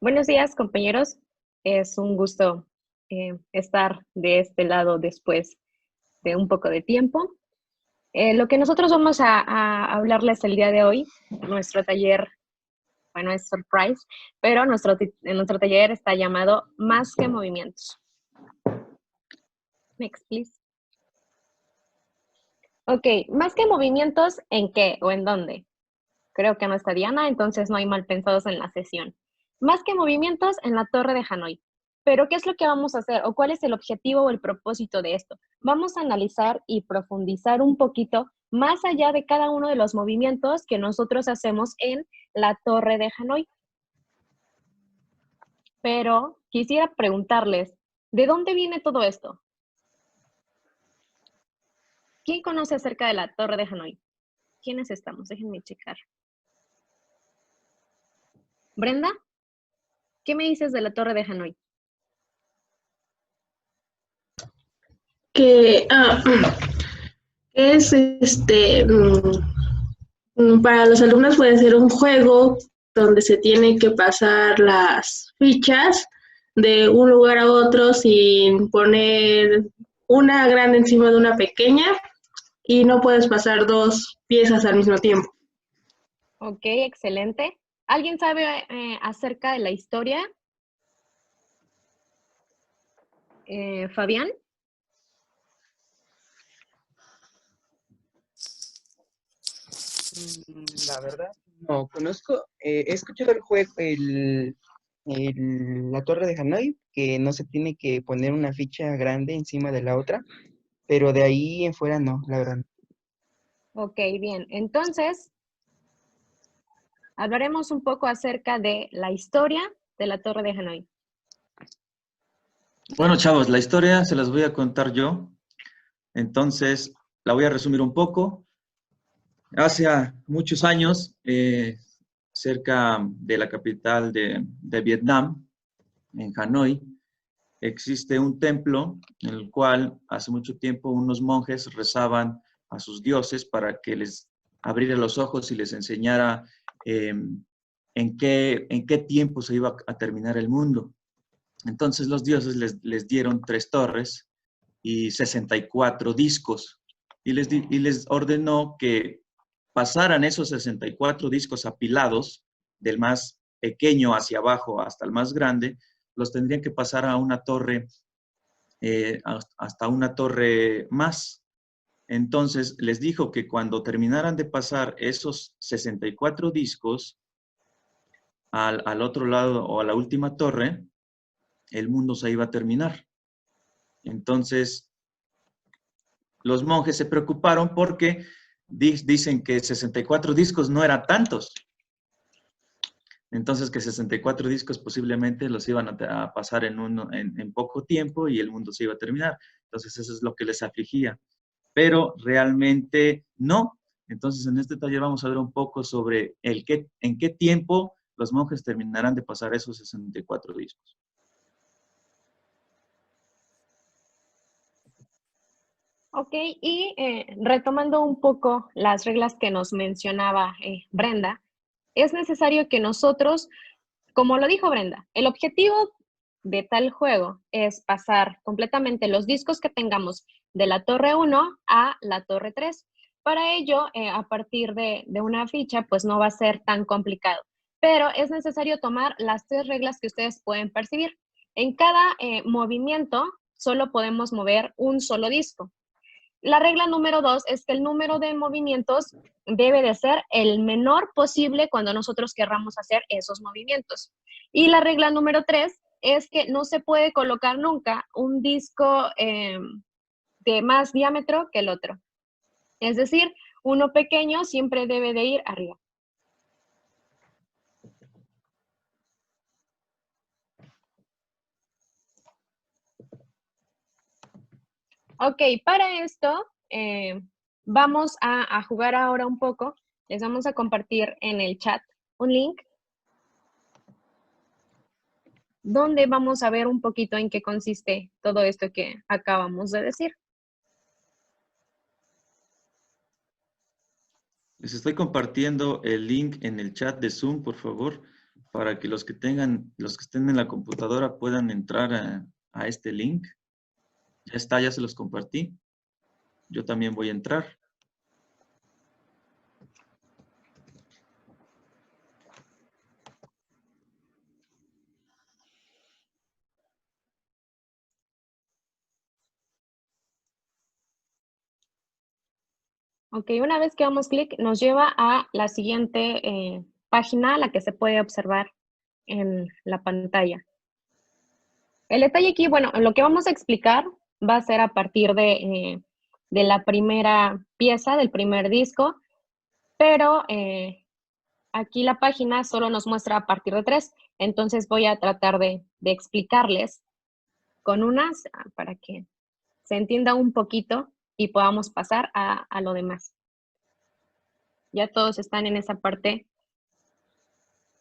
Buenos días, compañeros. Es un gusto estar de este lado después de un poco de tiempo. Lo que nosotros vamos a hablarles el día de hoy, nuestro taller, bueno, es surprise, pero nuestro taller está llamado Más que Movimientos. Next, please. Ok, más que movimientos, ¿en qué o en dónde? Creo que no está Diana, entonces no hay mal pensados en la sesión. Más que movimientos en la Torre de Hanoi. Pero, ¿qué es lo que vamos a hacer? ¿O cuál es el objetivo o el propósito de esto? Vamos a analizar y profundizar un poquito más allá de cada uno de los movimientos que nosotros hacemos en la Torre de Hanoi. Pero quisiera preguntarles, ¿de dónde viene todo esto? ¿Quién conoce acerca de la Torre de Hanoi? ¿Quiénes estamos? Déjenme checar. Brenda, ¿qué me dices de la Torre de Hanoi? Que es para los alumnos puede ser un juego donde se tiene que pasar las fichas de un lugar a otro sin poner una grande encima de una pequeña y no puedes pasar dos piezas al mismo tiempo. Ok, excelente. ¿Alguien sabe acerca de la historia? Fabián. La verdad, no conozco. He escuchado el juego, la Torre de Hanoi, que no se tiene que poner una ficha grande encima de la otra, pero de ahí en fuera no, la verdad. Ok, bien. Entonces, hablaremos un poco acerca de la historia de la Torre de Hanoi. Bueno, chavos, la historia se las voy a contar yo. Entonces, la voy a resumir un poco. Hace muchos años, cerca de la capital de Vietnam, en Hanoi, existe un templo en el cual hace mucho tiempo unos monjes rezaban a sus dioses para que les abriera los ojos y les enseñara en qué tiempo se iba a terminar el mundo. Entonces los dioses les dieron 3 torres y 64 discos y les ordenó que pasaran esos 64 discos apilados del más pequeño hacia abajo hasta el más grande, los tendrían que pasar a una torre, hasta una torre más. Entonces les dijo que cuando terminaran de pasar esos 64 discos al otro lado o a la última torre, el mundo se iba a terminar. Entonces, los monjes se preocuparon porque dicen que 64 discos no eran tantos. Entonces, que 64 discos posiblemente los iban a pasar en poco tiempo y el mundo se iba a terminar. Entonces, eso es lo que les afligía. Pero realmente no. Entonces, en este taller vamos a ver un poco sobre en qué tiempo los monjes terminarán de pasar esos 64 discos. Ok, y retomando un poco las reglas que nos mencionaba Brenda, es necesario que nosotros, como lo dijo Brenda, el objetivo de tal juego es pasar completamente los discos que tengamos de la torre 1 a la torre 3. Para ello, a partir de una ficha, pues no va a ser tan complicado, pero es necesario tomar las 3 reglas que ustedes pueden percibir. En cada movimiento solo podemos mover un solo disco. La regla número 2 es que el número de movimientos debe de ser el menor posible cuando nosotros querramos hacer esos movimientos. Y la regla número 3 es que no se puede colocar nunca un disco de más diámetro que el otro. Es decir, uno pequeño siempre debe de ir arriba. Ok, para esto vamos a jugar ahora un poco. Les vamos a compartir en el chat un link donde vamos a ver un poquito en qué consiste todo esto que acabamos de decir. Les estoy compartiendo el link en el chat de Zoom, por favor, para que los que estén en la computadora puedan entrar a este link. Ya está, ya se los compartí. Yo también voy a entrar. Ok, una vez que damos clic, nos lleva a la siguiente página, la que se puede observar en la pantalla. El detalle aquí, bueno, lo que vamos a explicar va a ser a partir de la primera pieza, del primer disco, pero aquí la página solo nos muestra a partir de 3, entonces voy a tratar de explicarles con unas para que se entienda un poquito y podamos pasar a lo demás. Ya todos están en esa parte,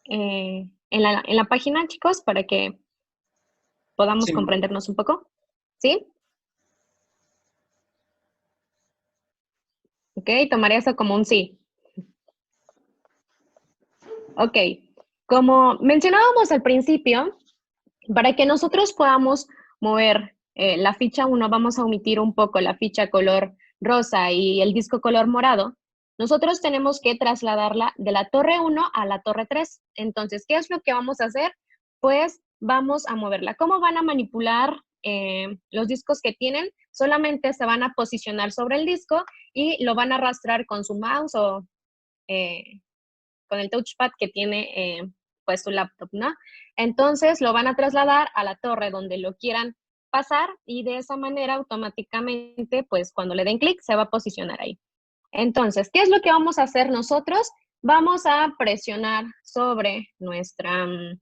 en la página, chicos, para que podamos comprendernos un poco. ¿Sí? Ok, tomaré eso como un sí. Ok, como mencionábamos al principio, para que nosotros podamos mover la ficha 1, vamos a omitir un poco la ficha color rosa y el disco color morado. Nosotros tenemos que trasladarla de la torre 1 a la torre 3. Entonces, ¿qué es lo que vamos a hacer? Pues vamos a moverla. ¿Cómo van a manipular los discos que tienen? Solamente se van a posicionar sobre el disco y lo van a arrastrar con su mouse o con el touchpad que tiene pues su laptop, ¿no? Entonces lo van a trasladar a la torre donde lo quieran pasar y de esa manera automáticamente, pues cuando le den clic, se va a posicionar ahí. Entonces, ¿qué es lo que vamos a hacer nosotros? Vamos a presionar sobre nuestro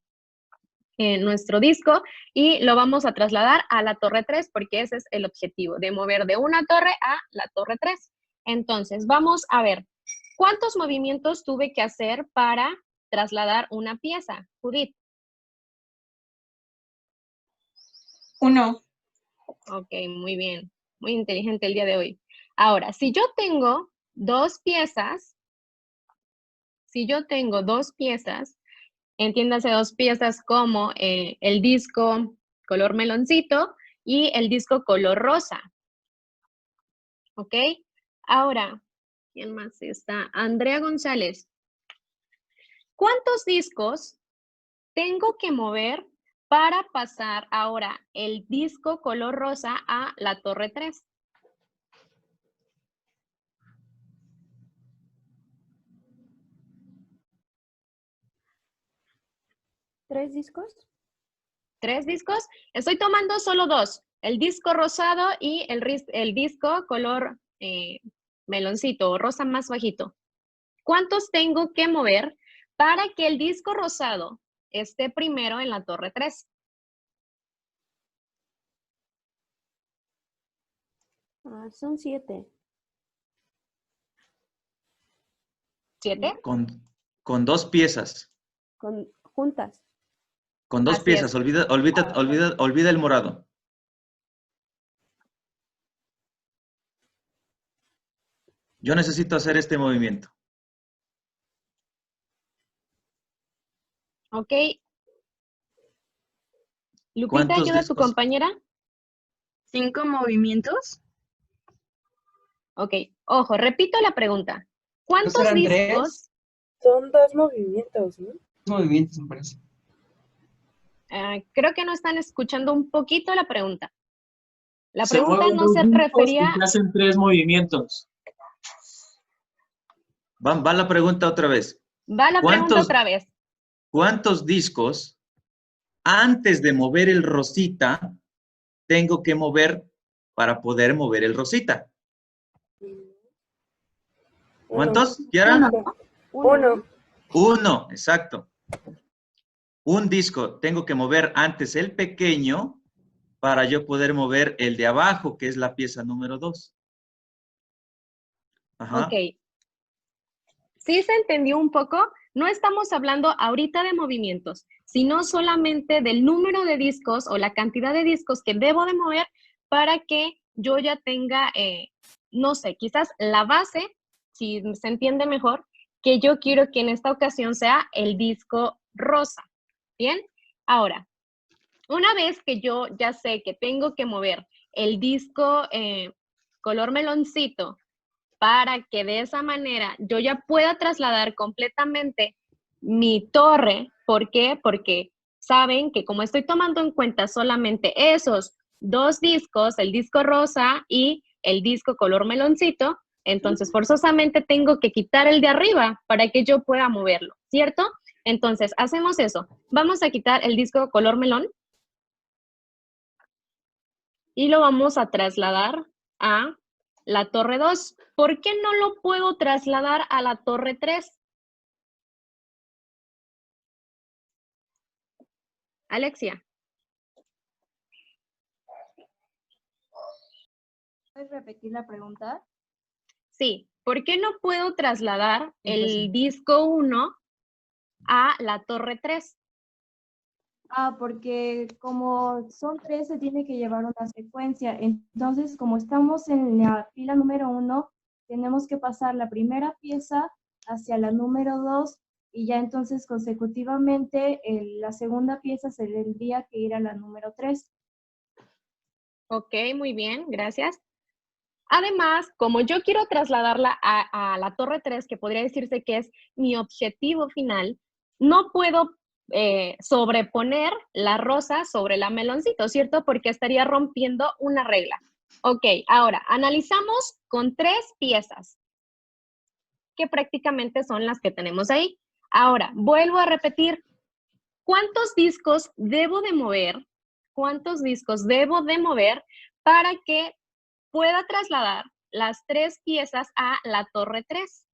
disco y lo vamos a trasladar a la torre 3 porque ese es el objetivo, de mover de una torre a la torre 3. Entonces, vamos a ver, ¿cuántos movimientos tuve que hacer para trasladar una pieza, Judith? 1. Ok, muy bien. Muy inteligente el día de hoy. Ahora, si yo tengo dos piezas, entiéndase dos piezas como el disco color meloncito y el disco color rosa. ¿Ok? Ahora, ¿quién más está? Andrea González. ¿Cuántos discos tengo que mover para pasar ahora el disco color rosa a la torre 3? ¿3 discos? 3 discos. Estoy tomando solo 2. El disco rosado y el disco color meloncito o rosa más bajito. ¿Cuántos tengo que mover para que el disco rosado esté primero en la torre 3? Son 7. ¿7? Con dos piezas. Juntas. Con dos Así piezas. es. Olvida el morado. Yo necesito hacer este movimiento. Ok. Lupita, ¿Cuántos ayuda a tu discos? compañera. 5 movimientos. Ok, ojo, repito la pregunta. ¿Cuántos serán discos? 3? Son 2 movimientos, ¿no? 2 movimientos, me parece. Creo que no están escuchando un poquito la pregunta. La Se pregunta mueven no dos se discos refería. y se hacen 3 movimientos. Va la pregunta otra vez. Va la pregunta otra vez. ¿Cuántos discos antes de mover el rosita tengo que mover para poder mover el rosita? ¿Cuántos, Kiara? 1. 1, exacto. Un disco tengo que mover antes el pequeño para yo poder mover el de abajo, que es la pieza número 2. Ajá. Ok. ¿Sí se entendió un poco? No estamos hablando ahorita de movimientos, sino solamente del número de discos o la cantidad de discos que debo de mover para que yo ya tenga, no sé, quizás la base, si se entiende mejor, que yo quiero que en esta ocasión sea el disco rosa. Bien, ahora, una vez que yo ya sé que tengo que mover el disco color meloncito para que de esa manera yo ya pueda trasladar completamente mi torre. ¿Por qué? Porque saben que como estoy tomando en cuenta solamente esos dos discos, el disco rosa y el disco color meloncito, entonces forzosamente tengo que quitar el de arriba para que yo pueda moverlo, ¿cierto? Entonces, hacemos eso. Vamos a quitar el disco color melón y lo vamos a trasladar a la torre 2. ¿Por qué no lo puedo trasladar a la torre 3? Alexia. ¿Puedes repetir la pregunta? Sí. ¿Por qué no puedo trasladar el disco 1 a la torre 3? Porque como son 3, se tiene que llevar una secuencia. Entonces, como estamos en la fila número 1, tenemos que pasar la primera pieza hacia la número 2 y ya entonces consecutivamente la segunda pieza se tendría que ir a la número 3. Ok, muy bien, gracias. Además, como yo quiero trasladarla a la torre 3, que podría decirse que es mi objetivo final, no puedo sobreponer la rosa sobre la meloncito, ¿cierto? Porque estaría rompiendo una regla. Ok, ahora analizamos con 3 piezas, que prácticamente son las que tenemos ahí. Ahora, vuelvo a repetir, ¿cuántos discos debo de mover? ¿Cuántos discos debo de mover para que pueda trasladar las 3 piezas a la torre 3?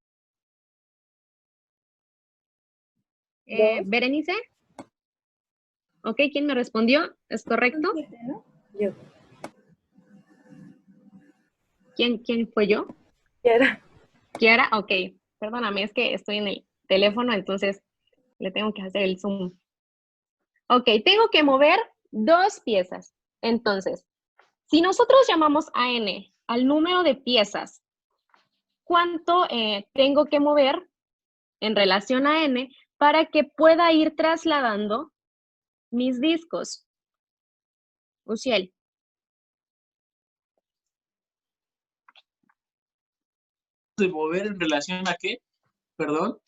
¿Berenice? Ok, ¿quién me respondió? ¿Es correcto? Yo. ¿Quién fue yo? Kiara. Kiara, ok. Perdóname, es que estoy en el teléfono, entonces le tengo que hacer el zoom. Ok, tengo que mover 2 piezas. Entonces, si nosotros llamamos a n al número de piezas, ¿cuánto tengo que mover en relación a n para que pueda ir trasladando mis discos? Uciel. ¿De mover en relación a qué? Perdón.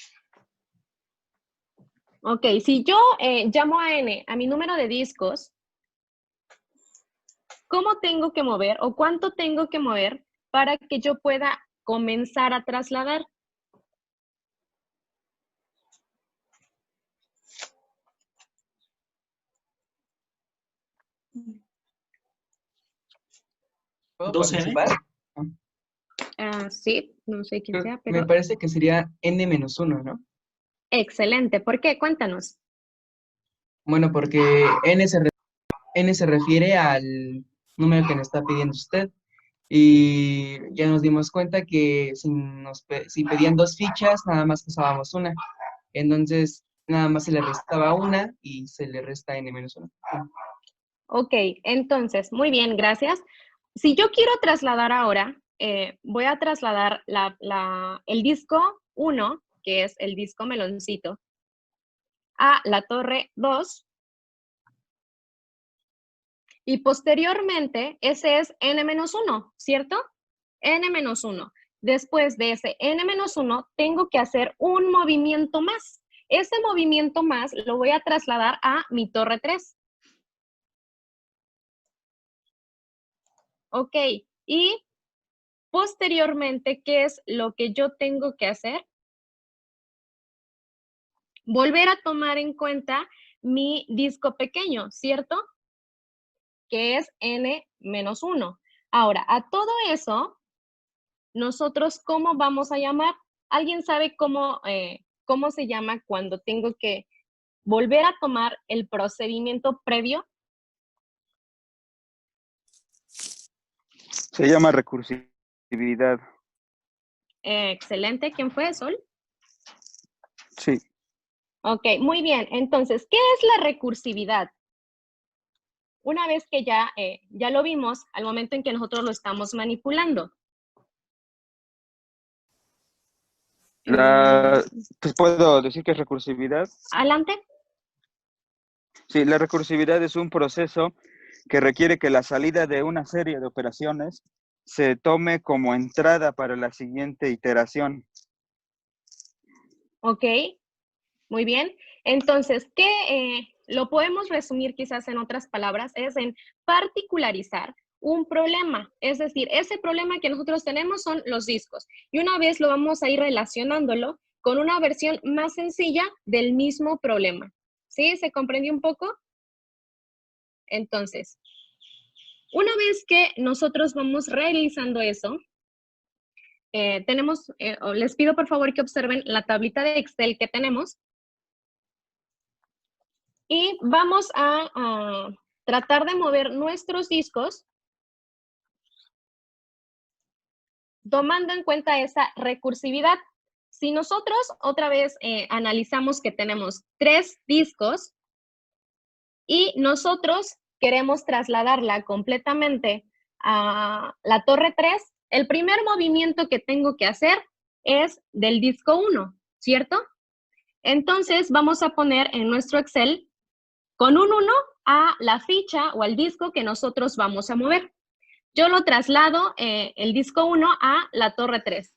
Ok, si yo llamo a n a mi número de discos, ¿cómo tengo que mover o cuánto tengo que mover para que yo pueda comenzar a trasladar? ¿Puedo 12N. participar? Sí, no sé quién sea, Me pero parece que sería n-1, ¿no? excelente. ¿Por qué? Cuéntanos. Bueno, porque n se refiere al número que nos está pidiendo usted. Y ya nos dimos cuenta que si pedían 2 fichas, nada más usábamos una. Entonces, nada más se le restaba una y se le resta n-1. Ok, entonces, muy bien, gracias. Si yo quiero trasladar ahora, voy a trasladar el disco 1, que es el disco meloncito, a la torre 2. Y posteriormente, ese es n-1, ¿cierto? n-1. Después de ese n-1, tengo que hacer un movimiento más. Ese movimiento más lo voy a trasladar a mi torre 3. Ok, y posteriormente, ¿qué es lo que yo tengo que hacer? Volver a tomar en cuenta mi disco pequeño, ¿cierto? Que es n-1. Ahora, a todo eso, nosotros, ¿cómo vamos a llamar? ¿Alguien sabe cómo se llama cuando tengo que volver a tomar el procedimiento previo? Se llama recursividad. Excelente. ¿Quién fue, Sol? Sí. Ok, muy bien. Entonces, ¿qué es la recursividad? Una vez que ya lo vimos, al momento en que nosotros lo estamos manipulando. Pues puedo decir que es recursividad. Adelante. Sí, la recursividad es un proceso que requiere que la salida de una serie de operaciones se tome como entrada para la siguiente iteración. Ok, muy bien. Entonces, lo podemos resumir quizás en otras palabras, es en particularizar un problema. Es decir, ese problema que nosotros tenemos son los discos. Y una vez lo vamos a ir relacionándolo con una versión más sencilla del mismo problema. ¿Sí? ¿Se comprendió un poco? Entonces, una vez que nosotros vamos realizando eso, les pido por favor que observen la tablita de Excel que tenemos y vamos a tratar de mover nuestros discos tomando en cuenta esa recursividad. Si nosotros otra vez analizamos que tenemos 3 discos y nosotros queremos trasladarla completamente a la torre 3, el primer movimiento que tengo que hacer es del disco 1, ¿cierto? Entonces vamos a poner en nuestro Excel con un 1 a la ficha o al disco que nosotros vamos a mover. Yo lo traslado, el disco 1 a la torre 3.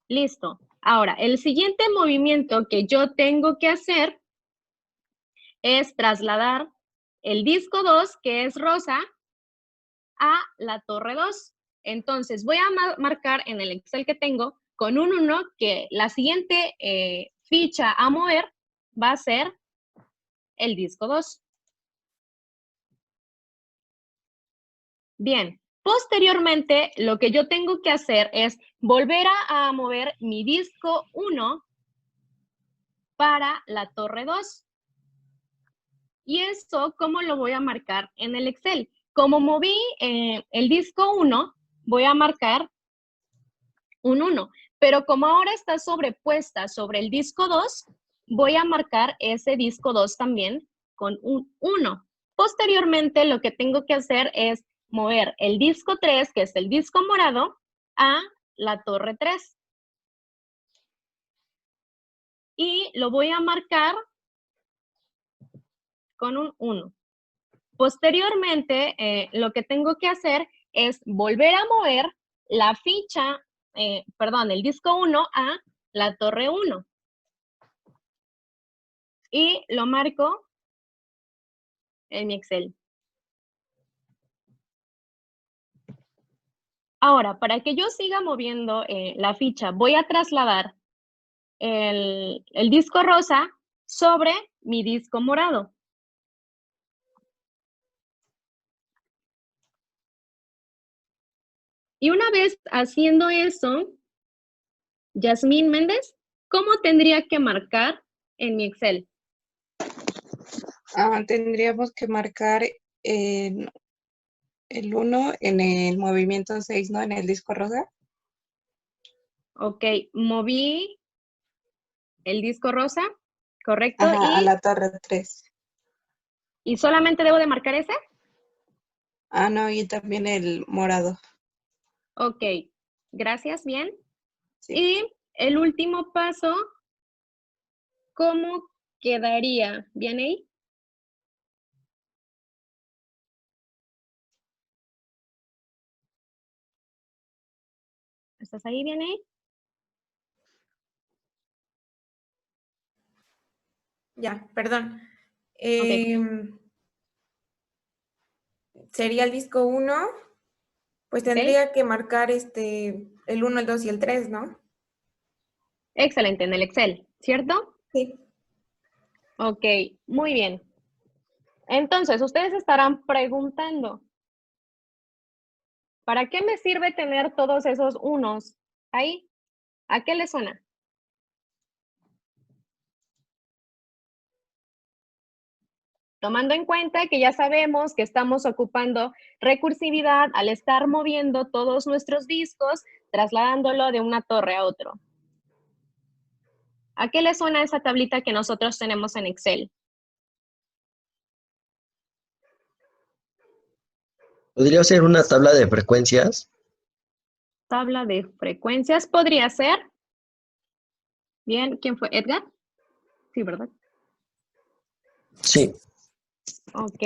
Listo. Ahora, el siguiente movimiento que yo tengo que hacer es trasladar el disco 2, que es rosa, a la torre 2. Entonces, voy a marcar en el Excel que tengo con un 1 que la siguiente ficha a mover va a ser el disco 2. Bien, posteriormente lo que yo tengo que hacer es volver a mover mi disco 1 para la torre 2. ¿Y eso cómo lo voy a marcar en el Excel? Como moví el disco 1, voy a marcar un 1, pero como ahora está sobrepuesta sobre el disco 2, voy a marcar ese disco 2 también con un 1. Posteriormente, lo que tengo que hacer es mover el disco 3, que es el disco morado, a la torre 3. Y lo voy a marcar con un 1. Posteriormente, lo que tengo que hacer es volver a mover la ficha, el disco 1 a la torre 1. Y lo marco en mi Excel. Ahora, para que yo siga moviendo la ficha, voy a trasladar el disco rosa sobre mi disco morado. Y una vez haciendo eso, Yasmín Méndez, ¿cómo tendría que marcar en mi Excel? Tendríamos que marcar el 1 en el movimiento 6, ¿no? En el disco rosa. Ok, moví el disco rosa, ¿correcto? Ajá, a la torre 3. ¿Y solamente debo de marcar ese? No, y también el morado. Ok, gracias, bien. Sí. Y el último paso, ¿cómo quedaría? ¿Bien ahí? ¿Estás ahí? ¿Bien ahí? Ya, perdón. Okay. Sería el disco 1, pues tendría que marcar el 1, el 2 y el 3, ¿no? Excelente, en el Excel, ¿cierto? Sí. Ok, muy bien. Entonces, ustedes estarán preguntando, ¿para qué me sirve tener todos esos unos ahí? ¿A qué les suena? Tomando en cuenta que ya sabemos que estamos ocupando recursividad al estar moviendo todos nuestros discos, trasladándolo de una torre a otro. ¿A qué les suena esa tablita que nosotros tenemos en Excel? ¿Podría ser una tabla de frecuencias? tabla de frecuencias. ¿Podría ser? Bien, ¿quién fue? ¿Edgar? Sí, ¿verdad? Sí. Ok.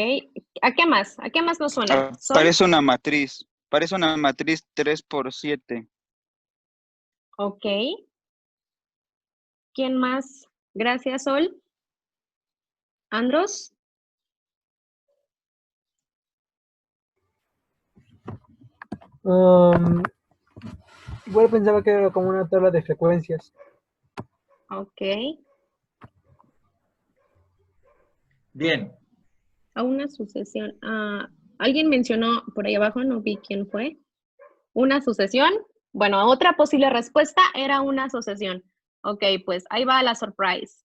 ¿A qué más? ¿A qué más nos suena? ¿Sol? Parece una matriz 3 por 7. Ok. ¿Quién más? Gracias, Sol. ¿Andros? Igual pensaba que era como una tabla de frecuencias. Ok. Bien. A una sucesión. Alguien mencionó por ahí abajo, no vi quién fue. ¿Una sucesión? Bueno, otra posible respuesta era una sucesión. Ok, pues ahí va la surprise.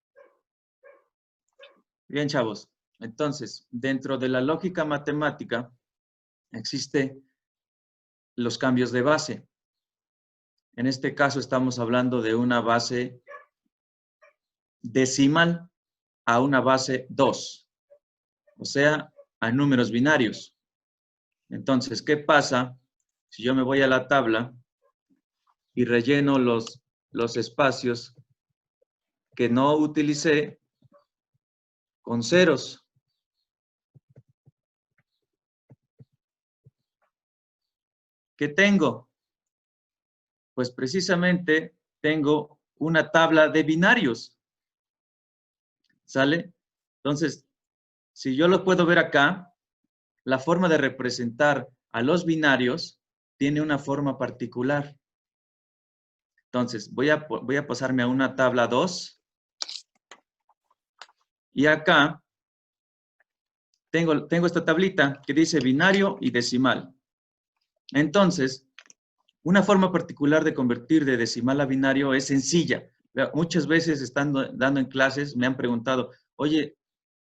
Bien, chavos. Entonces, dentro de la lógica matemática existen los cambios de base. En este caso estamos hablando de una base decimal a una base 2, o sea, a números binarios. Entonces, ¿qué pasa si yo me voy a la tabla y relleno los espacios que no utilicé con ceros? ¿Qué tengo? Pues precisamente tengo una tabla de binarios. ¿Sale? Entonces, si yo lo puedo ver acá, la forma de representar a los binarios tiene una forma particular. Entonces, voy a pasarme a una tabla 2. Y acá tengo esta tablita que dice binario y decimal. Entonces, una forma particular de convertir de decimal a binario es sencilla. Muchas veces estando dando en clases me han preguntado, oye,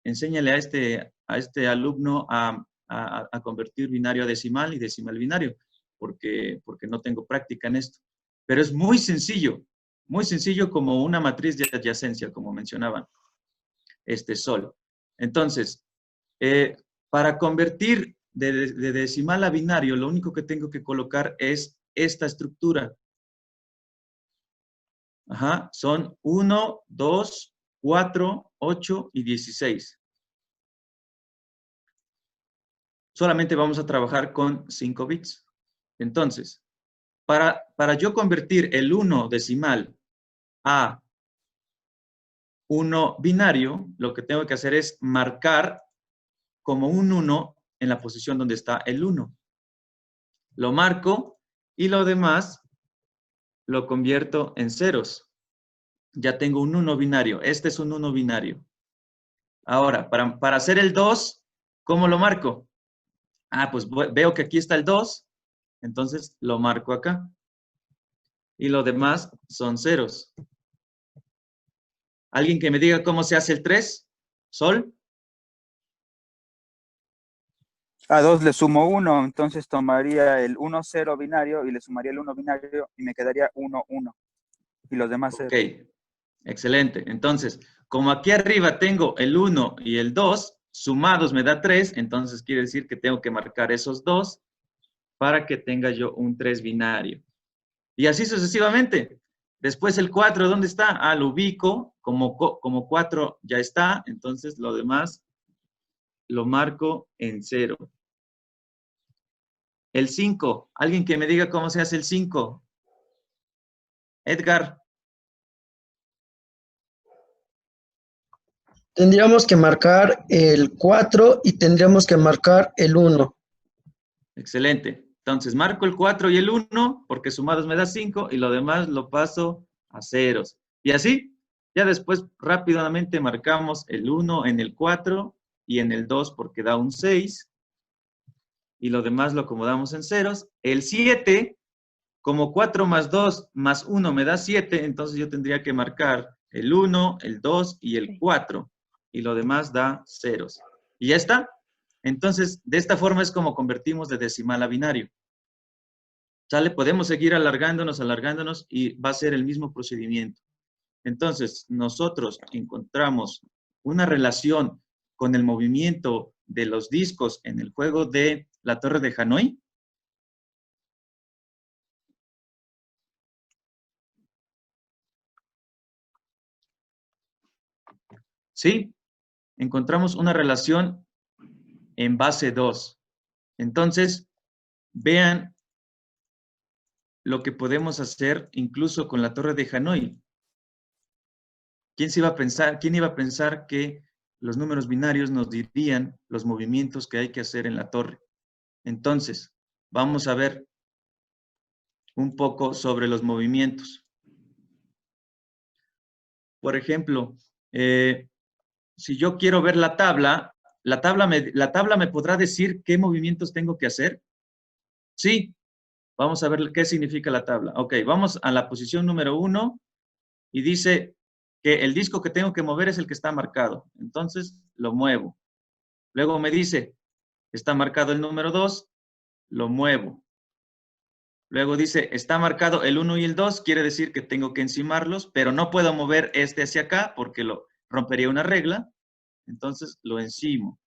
enséñale a este alumno a convertir binario a decimal y decimal binario, porque no tengo práctica en esto. Pero es muy sencillo como una matriz de adyacencia, como mencionaban, Sol. Entonces, para convertir de decimal a binario, lo único que tengo que colocar es esta estructura. Ajá, son 1, 2, 4, 8 y 16. Solamente vamos a trabajar con 5 bits. Entonces, para yo convertir el 1 decimal a 1 binario, lo que tengo que hacer es marcar como un 1 en la posición donde está el 1. Lo marco y lo demás lo convierto en ceros. Ya tengo un 1 binario. Este es un 1 binario. Ahora, para hacer el 2, ¿cómo lo marco? Pues veo que aquí está el 2, entonces lo marco acá. Y lo demás son ceros. ¿Alguien que me diga cómo se hace el 3? ¿Sol? A 2 le sumo 1, entonces tomaría el 1, 0 binario y le sumaría el 1 binario y me quedaría 1, 1. Y los demás 0. Ok, excelente. Entonces, como aquí arriba tengo el 1 y el 2, sumados me da 3, entonces quiere decir que tengo que marcar esos 2 para que tenga yo un 3 binario. Y así sucesivamente. Después el 4, ¿dónde está? Lo ubico, como 4 ya está, entonces lo demás lo marco en 0. El 5, alguien que me diga cómo se hace el 5. Edgar. Tendríamos que marcar el 4 y tendríamos que marcar el 1. Excelente. Entonces, marco el 4 y el 1, porque sumados me da 5, y lo demás lo paso a ceros. Y así, ya después rápidamente marcamos el 1 en el 4 y en el 2 porque da un 6. Y lo demás lo acomodamos en ceros. El 7, como 4 más 2 más 1 me da 7, entonces yo tendría que marcar el 1, el 2 y el 4. Y lo demás da ceros. Y ya está. Entonces, de esta forma es como convertimos de decimal a binario. ¿Sale? Podemos seguir alargándonos y va a ser el mismo procedimiento. Entonces, nosotros encontramos una relación con el movimiento de los discos en el juego de la Torre de Hanoi. ¿Sí? Encontramos una relación en base 2. Entonces, vean lo que podemos hacer incluso con la torre de Hanoi. ¿Quién iba a pensar que los números binarios nos dirían los movimientos que hay que hacer en la torre? Entonces, vamos a ver un poco sobre los movimientos. Por ejemplo, si yo quiero ver la tabla me podrá decir qué movimientos tengo que hacer. Sí, vamos a ver qué significa la tabla. Ok, vamos a la posición número 1 y dice que el disco que tengo que mover es el que está marcado. Entonces, lo muevo. Luego me dice, está marcado el número 2, lo muevo. Luego dice, está marcado el 1 y el 2, quiere decir que tengo que encimarlos, pero no puedo mover este hacia acá porque lo rompería una regla. Entonces, lo encimo.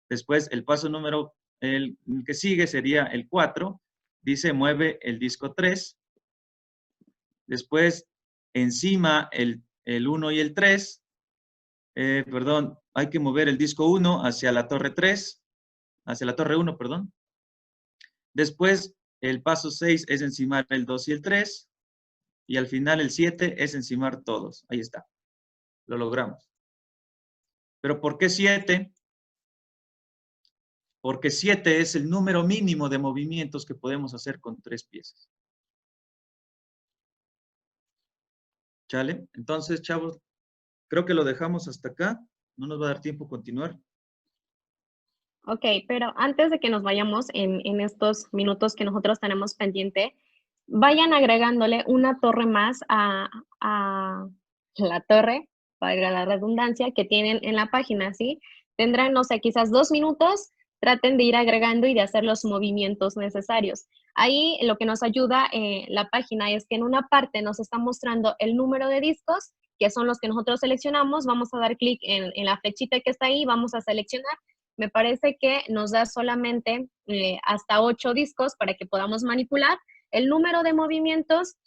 Después, el paso número, el que sigue sería el 4. Dice, mueve el disco 3. Después, encima el 1 y el 3. Perdón, hay que mover el disco 1 hacia la torre 3. Hacia la torre 1, perdón. Después, el paso 6 es encimar el 2 y el 3. Y al final, el 7 es encimar todos. Ahí está. Lo logramos. ¿Pero por qué 7? Porque 7 es el número mínimo de movimientos que podemos hacer con 3 piezas. ¿Chale? Entonces, chavos, creo que lo dejamos hasta acá. No nos va a dar tiempo a continuar. Ok, pero antes de que nos vayamos en estos minutos que nosotros tenemos pendiente, vayan agregándole una torre más a la torre, para la redundancia, que tienen en la página, ¿sí? Tendrán, no sé, quizás 2 minutos, traten de ir agregando y de hacer los movimientos necesarios. Ahí lo que nos ayuda la página es que en una parte nos está mostrando el número de discos, que son los que nosotros seleccionamos. Vamos a dar clic en la flechita que está ahí, vamos a seleccionar. Me parece que nos da solamente hasta 8 discos para que podamos manipular el número de movimientos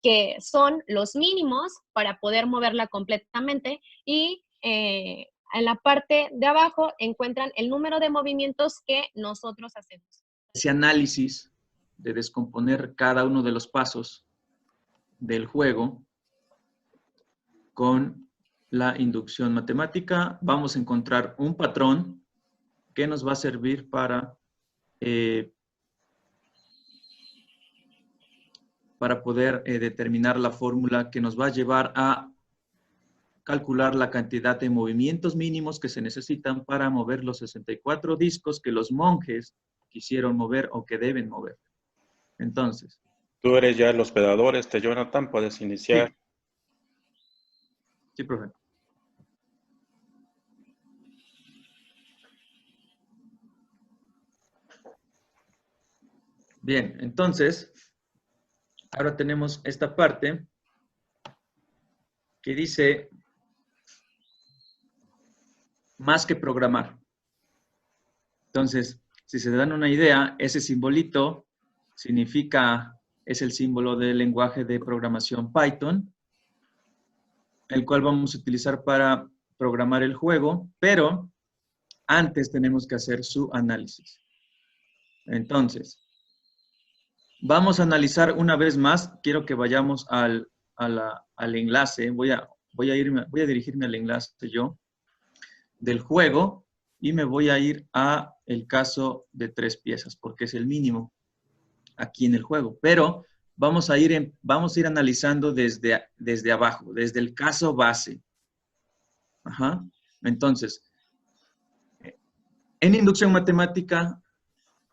que son los mínimos para poder moverla completamente, y en la parte de abajo encuentran el número de movimientos que nosotros hacemos. Ese análisis de descomponer cada uno de los pasos del juego con la inducción matemática, vamos a encontrar un patrón que nos va a servir para poder determinar la fórmula que nos va a llevar a calcular la cantidad de movimientos mínimos que se necesitan para mover los 64 discos que los monjes quisieron mover o que deben mover. Entonces. Tú eres ya el hospedador, Jonathan, puedes iniciar. Sí, sí, profe. Bien, entonces, ahora tenemos esta parte que dice más que programar. Entonces, si se dan una idea, ese simbolito es el símbolo del lenguaje de programación Python, el cual vamos a utilizar para programar el juego, pero antes tenemos que hacer su análisis. Entonces, vamos a analizar una vez más. Quiero que vayamos al enlace. Voy a dirigirme al enlace yo del juego y me voy a ir a el caso de 3 piezas, porque es el mínimo aquí en el juego. Pero vamos a ir analizando desde abajo, desde el caso base. Ajá. Entonces, en inducción matemática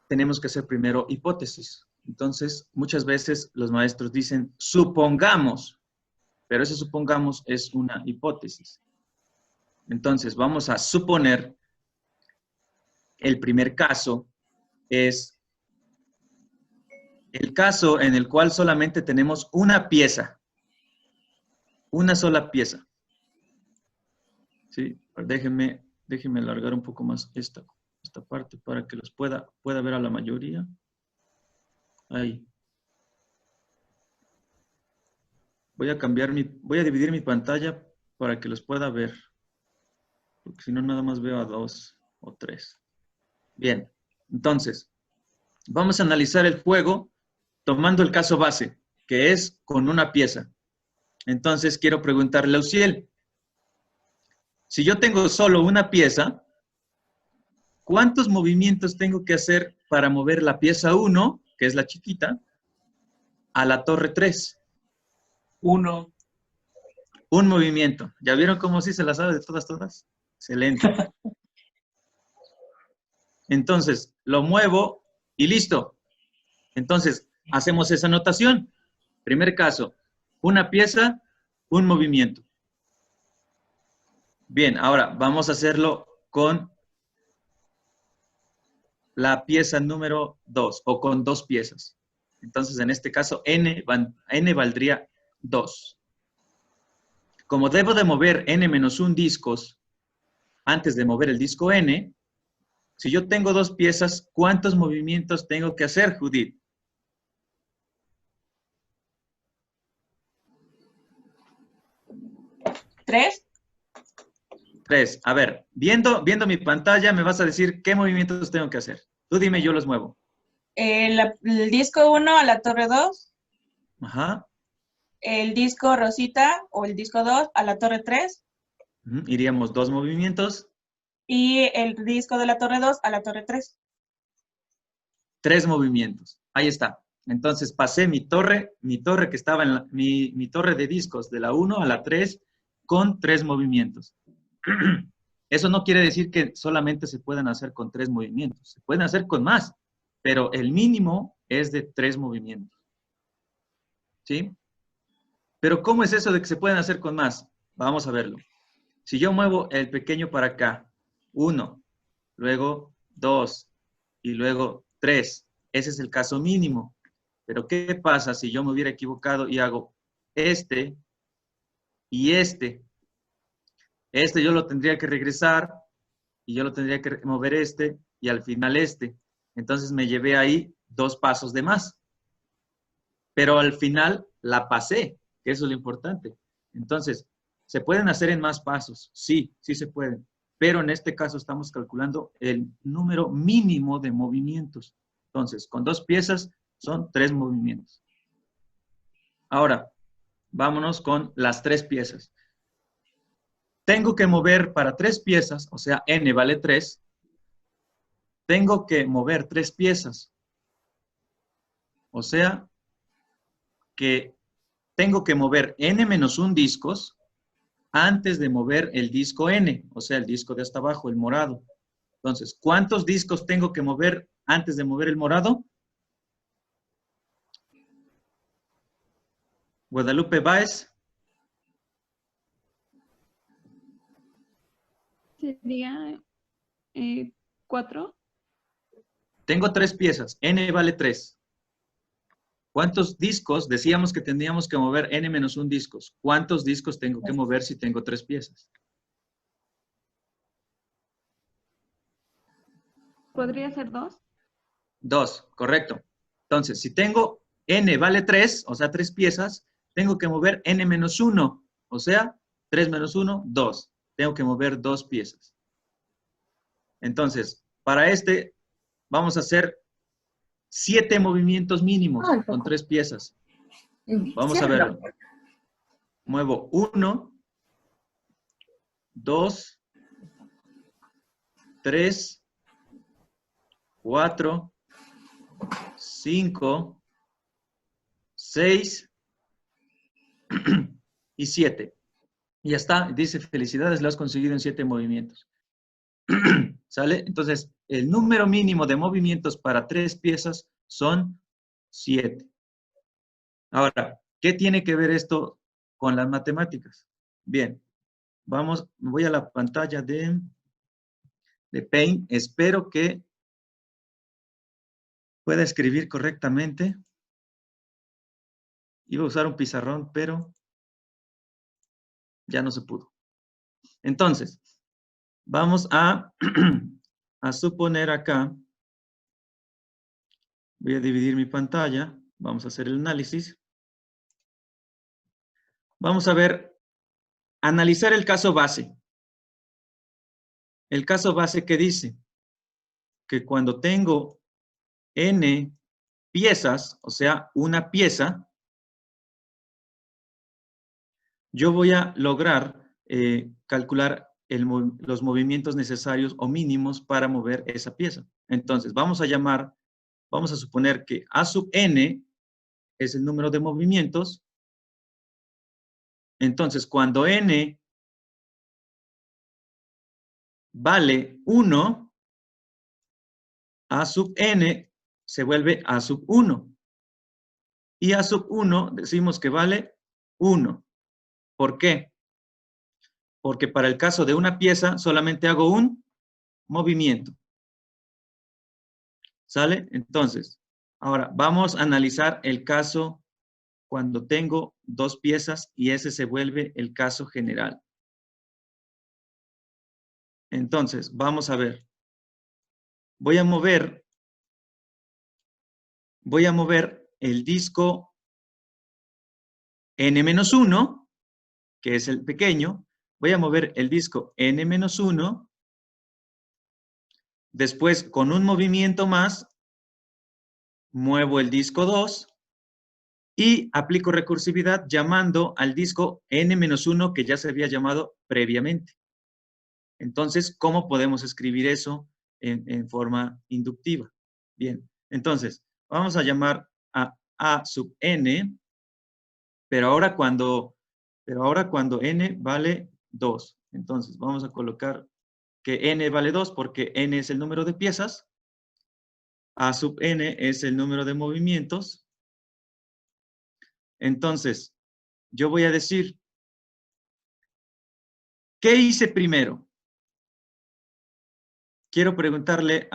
tenemos que hacer primero hipótesis. Entonces, muchas veces los maestros dicen, supongamos, pero ese supongamos es una hipótesis. Entonces, vamos a suponer, el primer caso es el caso en el cual solamente tenemos una pieza, una sola pieza. ¿Sí? Déjenme alargar un poco más esta parte para que los pueda ver a la mayoría. Ahí. Voy a dividir mi pantalla para que los pueda ver. porque si no nada más veo a 2 o 3. Bien, entonces, vamos a analizar el juego tomando el caso base, que es con una pieza. Entonces, quiero preguntarle a Uciel, si yo tengo solo una pieza, ¿cuántos movimientos tengo que hacer para mover la pieza 1, que es la chiquita, a la torre 3? 1. Un movimiento. ¿Ya vieron cómo sí se la sabe de todas? Excelente. Entonces, lo muevo y listo. Entonces, hacemos esa anotación. Primer caso, una pieza, un movimiento. Bien, ahora vamos a hacerlo con la pieza número 2 o con 2 piezas. Entonces, en este caso, n valdría 2. Como debo de mover n-1 discos antes de mover el disco n, si yo tengo 2 piezas, ¿cuántos movimientos tengo que hacer, Judith? 3. 3. A ver, viendo mi pantalla, me vas a decir qué movimientos tengo que hacer. Tú dime, yo los muevo. El disco 1 a la torre 2. Ajá. El disco Rosita o el disco 2 a la torre 3. Iríamos 2 movimientos. Y el disco de la torre 2 a la torre 3. 3 movimientos. Ahí está. Entonces pasé mi torre que estaba en mi torre de discos de la 1 a la 3 con 3 movimientos. Eso no quiere decir que solamente se puedan hacer con 3 movimientos. Se pueden hacer con más, pero el mínimo es de 3 movimientos. ¿Sí? Pero ¿cómo es eso de que se pueden hacer con más? Vamos a verlo. Si yo muevo el pequeño para acá, 1, luego 2 y luego 3, ese es el caso mínimo. Pero ¿qué pasa si yo me hubiera equivocado y hago este y este? Este yo lo tendría que regresar y yo lo tendría que mover este y al final este. Entonces me llevé ahí 2 pasos de más. Pero al final la pasé, que eso es lo importante. Entonces, ¿se pueden hacer en más pasos? Sí, sí se pueden. Pero en este caso estamos calculando el número mínimo de movimientos. Entonces, con 2 piezas son 3 movimientos. Ahora, vámonos con las 3 piezas. Tengo que mover para 3 piezas, o sea, n vale 3. Tengo que mover 3 piezas. O sea, que tengo que mover n-1 discos antes de mover el disco n, o sea, el disco de hasta abajo, el morado. Entonces, ¿cuántos discos tengo que mover antes de mover el morado? Guadalupe Báez. Sería 4. Tengo 3 piezas, n vale 3. ¿Cuántos discos? Decíamos que tendríamos que mover n-1 discos. ¿Cuántos discos tengo que mover si tengo 3 piezas? ¿Podría ser 2? 2, correcto. Entonces, si tengo n vale 3, o sea, 3 piezas, tengo que mover n-1, o sea, 3 menos 1, 2. Tengo que mover 2 piezas. Entonces, para este, vamos a hacer 7 movimientos mínimos con 3 piezas. Vamos a verlo. Muevo 1, 2, 3, 4, 5, 6 y 7. Y ya está. Dice, felicidades, lo has conseguido en 7 movimientos. ¿Sale? Entonces, el número mínimo de movimientos para 3 piezas son 7. Ahora, ¿qué tiene que ver esto con las matemáticas? Bien, vamos, voy a la pantalla de Paint. Espero que pueda escribir correctamente. Iba a usar un pizarrón, pero ya no se pudo. Entonces, vamos a suponer acá, voy a dividir mi pantalla, vamos a hacer el análisis. Vamos a ver, analizar el caso base. El caso base que dice que cuando tengo n piezas, o sea, una pieza, yo voy a lograr calcular los movimientos necesarios o mínimos para mover esa pieza. Entonces, vamos a suponer que A sub n es el número de movimientos. Entonces, cuando n vale 1, A sub n se vuelve A sub 1. Y A sub 1 decimos que vale 1. ¿Por qué? Porque para el caso de una pieza solamente hago un movimiento. ¿Sale? Entonces, ahora vamos a analizar el caso cuando tengo dos piezas y ese se vuelve el caso general. Entonces, vamos a ver. Voy a mover el disco n-1, que es el pequeño. Voy a mover el disco n-1. Después, con un movimiento más, muevo el disco 2 y aplico recursividad llamando al disco n-1 que ya se había llamado previamente. Entonces, ¿cómo podemos escribir eso en forma inductiva? Bien, entonces, vamos a llamar a sub n, pero ahora cuando n vale 2. Entonces, vamos a colocar que n vale 2 porque n es el número de piezas, a sub n es el número de movimientos. Entonces, yo voy a decir, ¿qué hice primero? Quiero preguntarle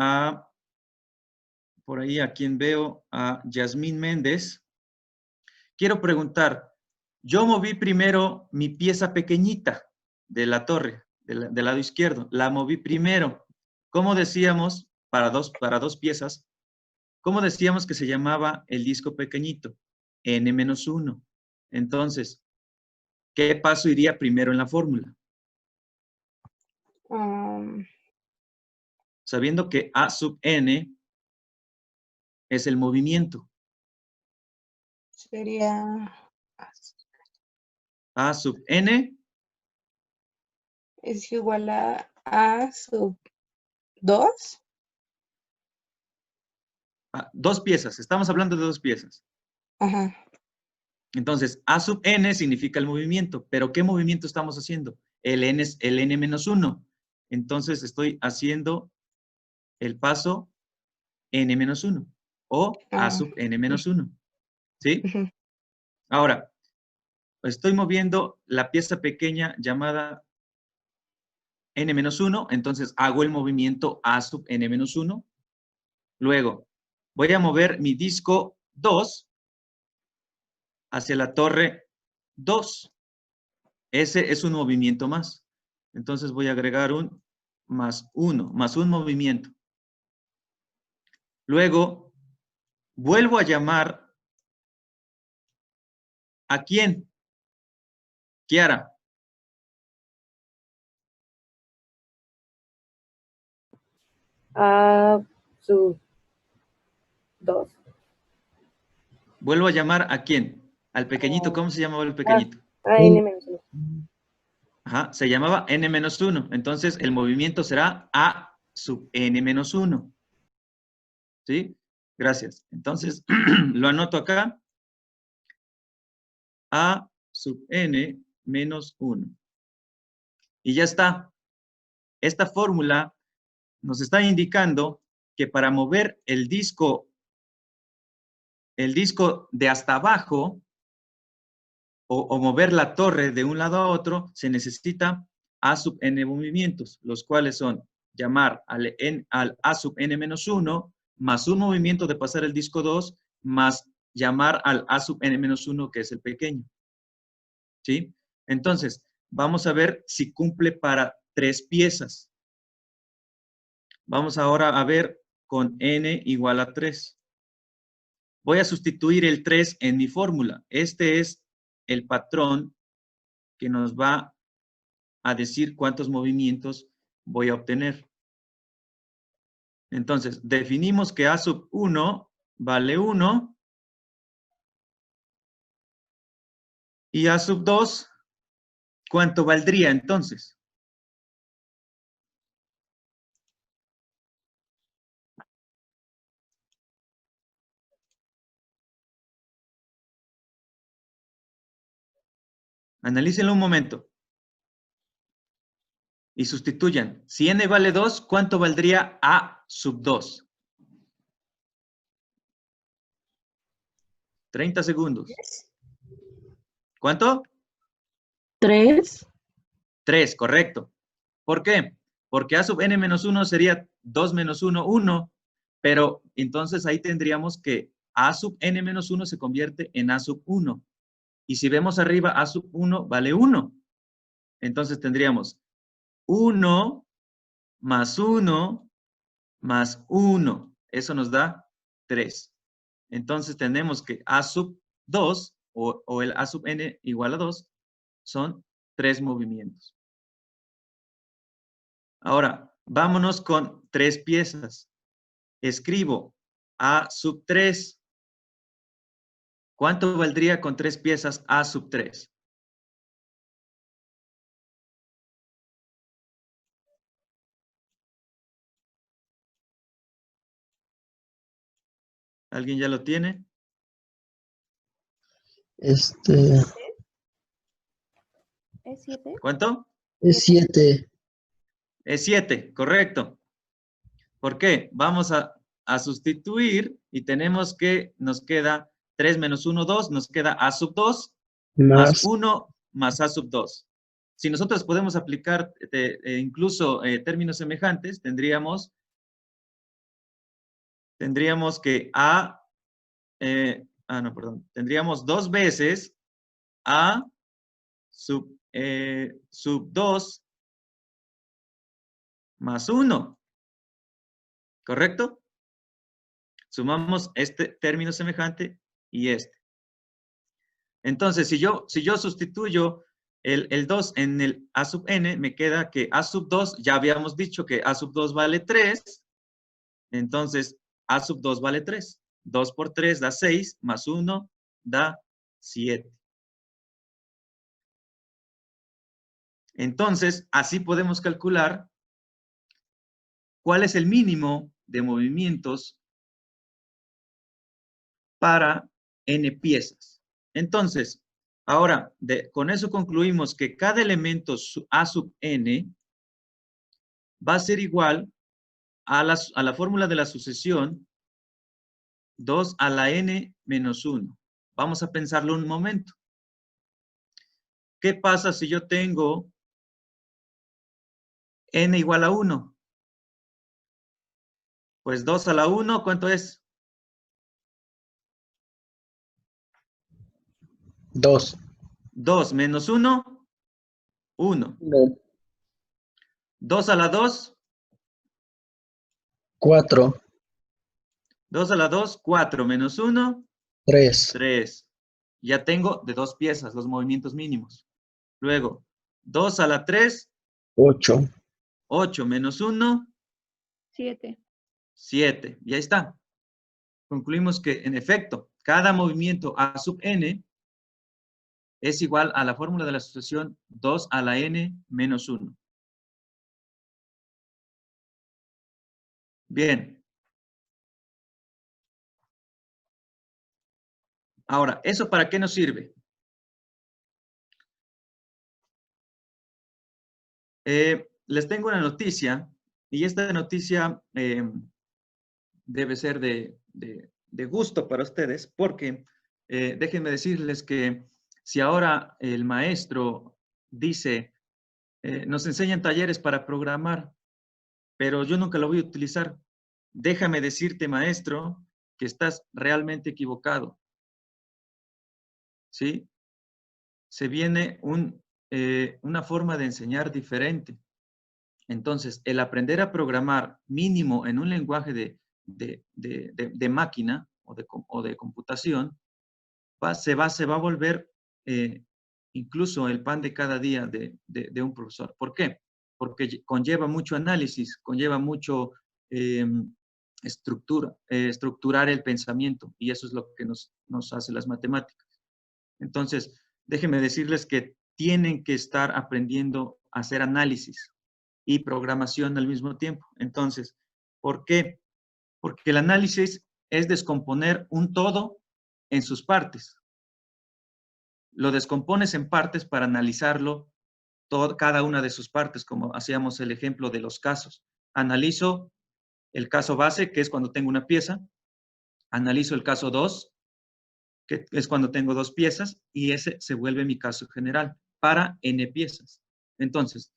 por ahí a quien veo, a Yasmín Méndez. Quiero preguntar, yo moví primero mi pieza pequeñita de la torre, del lado izquierdo. La moví primero. ¿Cómo decíamos, para dos piezas, cómo decíamos que se llamaba el disco pequeñito? n-1. Entonces, ¿qué paso iría primero en la fórmula? Sabiendo que A sub n es el movimiento. Sería A sub n es igual a sub 2. Dos piezas, estamos hablando de dos piezas. Ajá. Entonces, A sub n significa el movimiento, pero ¿qué movimiento estamos haciendo? El n es el n-1. Entonces, estoy haciendo el paso n-1 o A sub n-1. ¿Sí? Ahora, estoy moviendo la pieza pequeña llamada n-1, entonces hago el movimiento A sub n-1. Luego, voy a mover mi disco 2 hacia la torre 2. Ese es un movimiento más. Entonces voy a agregar un más 1, más un movimiento. Luego, vuelvo a llamar ¿a quién? Kiara. A sub 2. Vuelvo a llamar ¿a quién? Al pequeñito. ¿Cómo se llamaba el pequeñito? A n-1. Ajá, se llamaba n-1. Entonces, el movimiento será A sub n-1. ¿Sí? Gracias. Entonces, lo anoto acá. A sub n-1. Y ya está. Esta fórmula nos está indicando que para mover el disco de hasta abajo o mover la torre de un lado a otro, se necesita A sub n movimientos, los cuales son llamar al A sub n-1 más un movimiento de pasar el disco 2 más llamar al A sub n-1 que es el pequeño. ¿Sí? Entonces, vamos a ver si cumple para 3 piezas. Vamos ahora a ver con n igual a 3. Voy a sustituir el 3 en mi fórmula. Este es el patrón que nos va a decir cuántos movimientos voy a obtener. Entonces, definimos que A sub 1 vale 1 y A sub 2, ¿cuánto valdría entonces? Analícenlo un momento. Y sustituyan. Si n vale 2, ¿cuánto valdría A sub 2? 30 segundos. ¿Cuánto? 3. 3, correcto. ¿Por qué? Porque A sub n menos 1 sería 2 menos 1, 1. Pero entonces ahí tendríamos que A sub n menos 1 se convierte en A sub 1. Y si vemos arriba, A sub 1 vale 1. Entonces tendríamos 1 más 1 más 1. Eso nos da 3. Entonces tenemos que A sub 2 o el A sub n igual a 2 son 3 movimientos. Ahora, vámonos con 3 piezas. Escribo A sub 3. ¿Cuánto valdría con 3 piezas A sub 3? ¿Alguien ya lo tiene? ¿Es 7? ¿Cuánto? Es 7. Es 7, correcto. ¿Por qué? Vamos a sustituir y tenemos que nos queda 3 menos 1, 2, nos queda A sub 2 más 1 más A sub 2. Si nosotros podemos aplicar incluso términos semejantes, tendríamos que tendríamos 2 veces A sub 2 más 1. ¿Correcto? Sumamos este término semejante y este. Entonces, si yo sustituyo el 2 en el A sub n, me queda que A sub 2, ya habíamos dicho que A sub 2 vale 3. Entonces, A sub 2 vale 3. 2 por 3 da 6, más 1 da 7. Entonces, así podemos calcular cuál es el mínimo de movimientos para n piezas. Entonces, ahora, con eso concluimos que cada elemento A sub n va a ser igual a la fórmula de la sucesión 2 a la n menos 1. Vamos a pensarlo un momento. ¿Qué pasa si yo tengo n igual a 1? Pues 2 a la 1, ¿cuánto es? 2. 2 menos 1, 1. 2 a la 2. 4. 2 a la 2, 4 menos 1. 3. 3. Ya tengo de 2 piezas los movimientos mínimos. Luego, 2 a la 3. 8. 8 menos 1. 7. 7. Y ahí está. Concluimos que, en efecto, cada movimiento A sub n es igual a la fórmula de la sucesión 2 a la n menos 1. Bien. Ahora, ¿eso para qué nos sirve? Les tengo una noticia, y esta noticia debe ser de gusto para ustedes, porque déjenme decirles que si ahora el maestro dice, nos enseñan talleres para programar, pero yo nunca lo voy a utilizar, déjame decirte, maestro, que estás realmente equivocado. ¿Sí? Se viene una forma de enseñar diferente. Entonces, el aprender a programar mínimo en un lenguaje de máquina o de computación se va a volver incluso el pan de cada día de un profesor. ¿Por qué? porque conlleva mucho análisis, conlleva mucho estructurar el pensamiento, y eso es lo que nos hace las matemáticas. Entonces, déjenme decirles que tienen que estar aprendiendo a hacer análisis y programación al mismo tiempo. Entonces, ¿por qué? Porque el análisis es descomponer un todo en sus partes. Lo descompones en partes para analizarlo cada una de sus partes, como hacíamos el ejemplo de los casos. Analizo el caso base, que es cuando tengo una pieza. Analizo el caso 2, que es cuando tengo 2 piezas, y ese se vuelve mi caso general para n piezas. Entonces,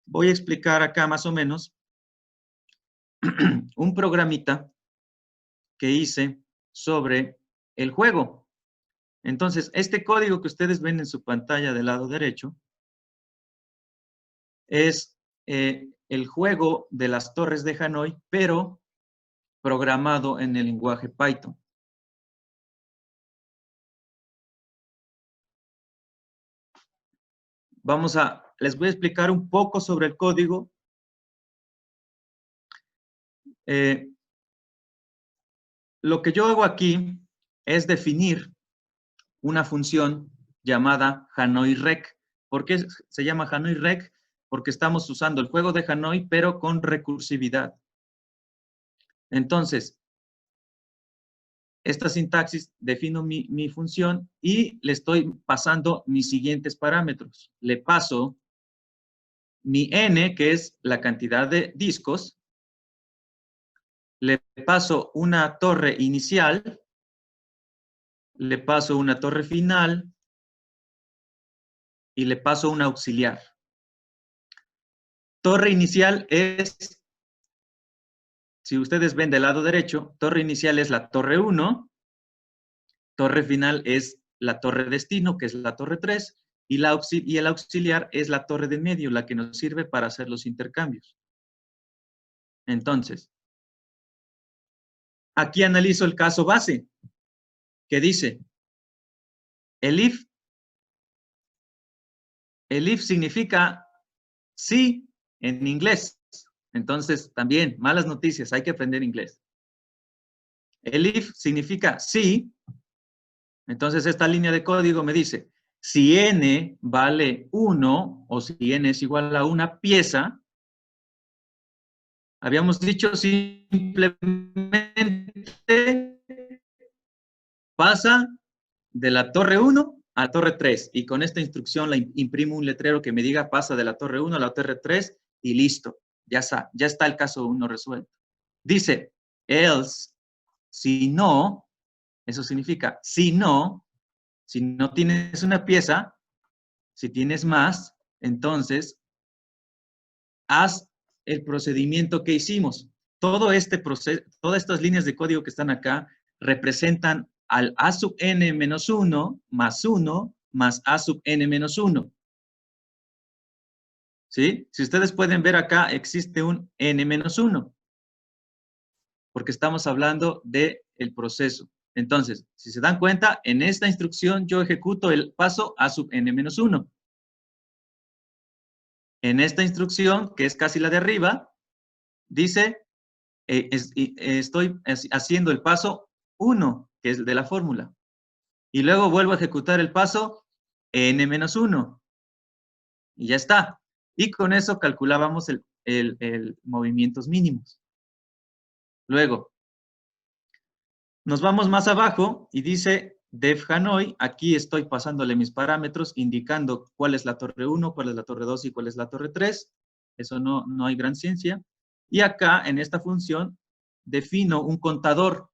voy a explicar acá más o menos un programita que hice sobre el juego. Entonces, este código que ustedes ven en su pantalla del lado derecho es el juego de las torres de Hanoi, pero programado en el lenguaje Python. Les voy a explicar un poco sobre el código. Lo que yo hago aquí es definir una función llamada HanoiRec. ¿Por qué se llama HanoiRec? Porque estamos usando el juego de Hanoi, pero con recursividad. Entonces, esta sintaxis, defino mi función y le estoy pasando mis siguientes parámetros. Le paso mi n, que es la cantidad de discos. Le paso una torre inicial. Le paso una torre final. Y le paso un auxiliar. Torre inicial es, si ustedes ven del lado derecho, torre inicial es la torre 1, torre final es la torre destino, que es la torre 3, y el auxiliar es la torre de medio, la que nos sirve para hacer los intercambios. Entonces, aquí analizo el caso base, que dice, el if significa sí en inglés. Entonces, también, malas noticias, hay que aprender inglés. El if significa sí. Entonces, esta línea de código me dice, si n vale 1 o si n es igual a una pieza, habíamos dicho simplemente pasa de la torre 1 a la torre 3. Y con esta instrucción le imprimo un letrero que me diga pasa de la torre 1 a la torre 3 y listo. Ya está el caso 1 resuelto. Dice, else, si no, eso significa, si no tienes una pieza, si tienes más, entonces haz el procedimiento que hicimos. Todo este proceso, todas estas líneas de código que están acá representan al a sub n menos 1 más 1 más a sub n menos 1. ¿Sí? Si ustedes pueden ver acá, existe un n menos 1. Porque estamos hablando del proceso. Entonces, si se dan cuenta, en esta instrucción yo ejecuto el paso a sub n menos 1. En esta instrucción, que es casi la de arriba, dice, estoy haciendo el paso 1, que es de la fórmula. Y luego vuelvo a ejecutar el paso n menos 1. Y ya está. Y con eso calculábamos el movimientos mínimos. Luego, nos vamos más abajo y dice def Hanoi. Aquí estoy pasándole mis parámetros, indicando cuál es la torre 1, cuál es la torre 2 y cuál es la torre 3. Eso no hay gran ciencia. Y acá, en esta función, defino un contador.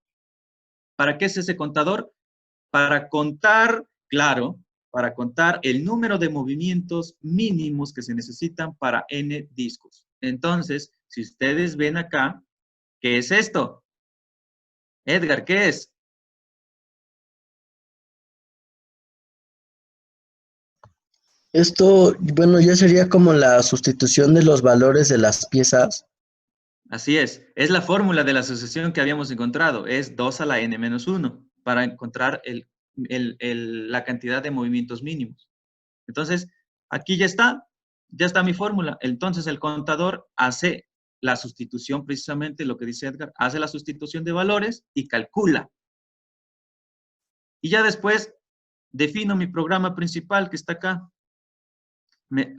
¿Para qué es ese contador? Para contar, claro, para contar el número de movimientos mínimos que se necesitan para n discos. Entonces, si ustedes ven acá, ¿qué es esto? Edgar, ¿qué es? Esto, bueno, ya sería como la sustitución de los valores de las piezas. Así es la fórmula de la asociación que habíamos encontrado, es 2 a la n menos 1, para encontrar la cantidad de movimientos mínimos. Entonces, aquí ya está, Ya está mi fórmula. Entonces el contador hace la sustitución, precisamente lo que dice Edgar, hace la sustitución de valores y calcula. Y ya después defino mi programa principal que está acá.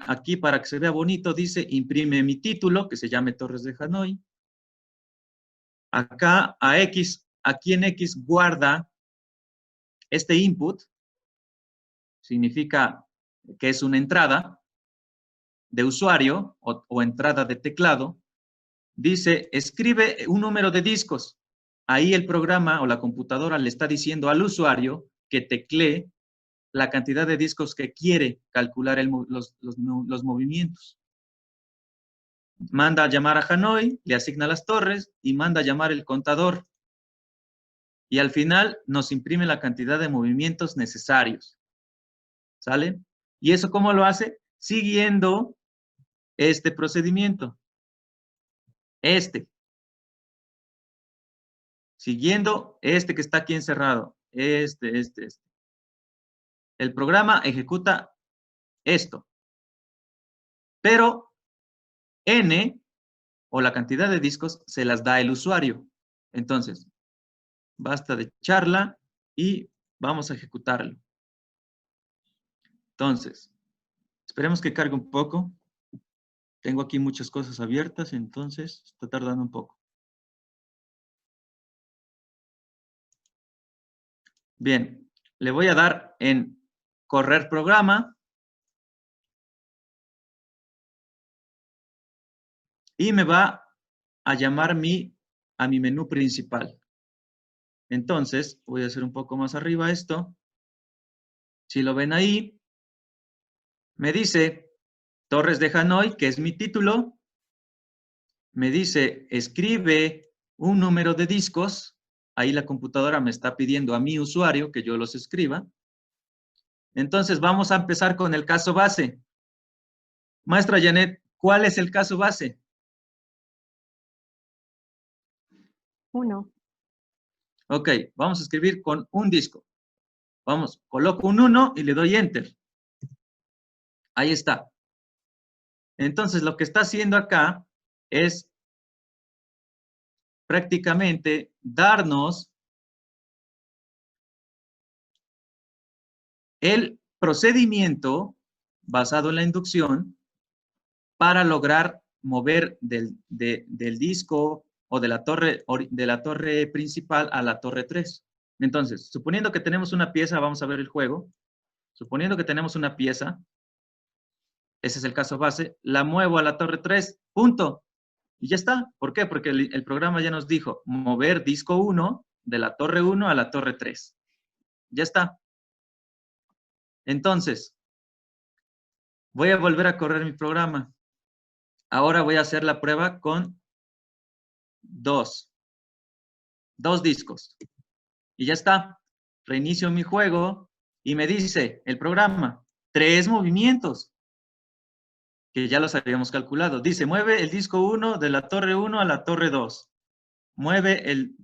Aquí, para que se vea bonito, dice imprime mi título, que se llame Torres de Hanoi. Acá a X, aquí en X guarda este input, significa que es una entrada de usuario o entrada de teclado. Dice, escribe un número de discos. Ahí el programa o la computadora le está diciendo al usuario que teclee la cantidad de discos que quiere calcular los movimientos. Manda a llamar a Hanoi, le asigna las torres y manda a llamar el contador. Y al final nos imprime la cantidad de movimientos necesarios. ¿Sale? ¿Y eso cómo lo hace? Siguiendo este procedimiento. Siguiendo este que está aquí encerrado. Este. El programa ejecuta esto. Pero N, o la cantidad de discos, se las da el usuario. Entonces, basta de charla y vamos a ejecutarlo. Entonces, esperemos que cargue un poco. Tengo aquí muchas cosas abiertas, entonces está tardando un poco. Bien, le voy a dar en correr programa. Y me va a llamar a mi menú principal. Entonces, voy a hacer un poco más arriba esto. Si lo ven ahí, me dice Torres de Hanoi, que es mi título. Me dice, escribe un número de discos. Ahí la computadora me está pidiendo a mi usuario que yo los escriba. Entonces, vamos a empezar con el caso base. Maestra Janet, ¿cuál es el caso base? 1. Ok, vamos a escribir con un disco. Vamos, coloco un 1 y le doy Enter. Ahí está. Entonces, lo que está haciendo acá es prácticamente darnos el procedimiento basado en la inducción para lograr mover del disco o de la torre principal a la torre 3. Entonces, suponiendo que tenemos una pieza, vamos a ver el juego. Suponiendo que tenemos una pieza, ese es el caso base, la muevo a la torre 3, punto. Y ya está. ¿Por qué? Porque el programa ya nos dijo mover disco 1 de la torre 1 a la torre 3. Ya está. Entonces, voy a volver a correr mi programa. Ahora voy a hacer la prueba con dos discos. Y ya está. Reinicio mi juego y me dice el programa 3 movimientos, que ya los habíamos calculado. Dice, mueve el disco 1 de la torre 1 a la torre 2. Mueve el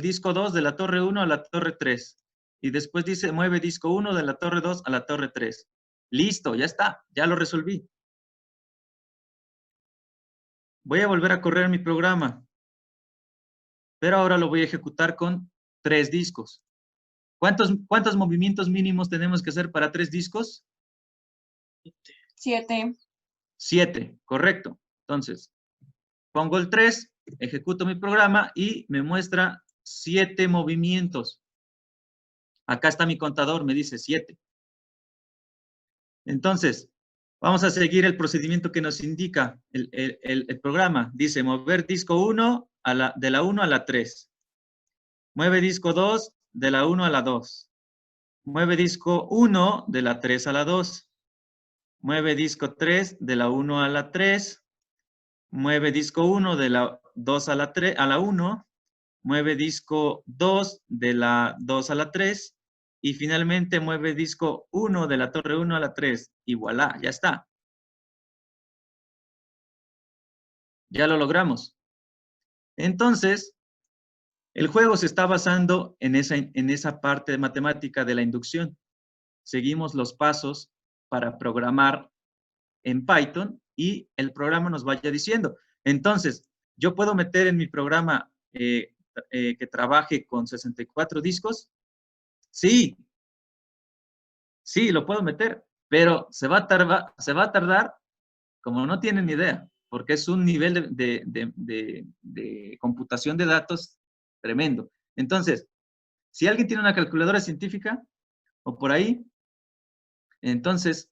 disco 2 de la torre 1 a la torre 3. Y después dice, mueve disco 1 de la torre 2 a la torre 3. Listo, ya está, ya lo resolví. Voy a volver a correr mi programa. Pero ahora lo voy a ejecutar con 3 discos. ¿Cuántos movimientos mínimos tenemos que hacer para 3 discos? 7. 7, correcto. Entonces, pongo el 3, ejecuto mi programa y me muestra 7 movimientos. Acá está mi contador, me dice 7. Entonces, vamos a seguir el procedimiento que nos indica el programa. Dice, mover disco 1 de la 1 a la 3. Mueve disco 2 de la 1 a la 2. Mueve disco 1 de la 3 a la 2. Mueve disco 3 de la 1 a la 3. Mueve disco 1 de la 2 a la 3, a la 1. Mueve disco 2 de la 2 a la 3. Y finalmente mueve disco 1 de la torre 1 a la 3. Y voilà, ya está. Ya lo logramos. Entonces, el juego se está basando en esa parte matemática de la inducción. Seguimos los pasos para programar en Python y el programa nos vaya diciendo. Entonces, yo puedo meter en mi programa que trabaje con 64 discos. Sí, sí, lo puedo meter, pero se va a tardar como no tienen ni idea, porque es un nivel de computación de datos tremendo. Entonces, si alguien tiene una calculadora científica o por ahí, entonces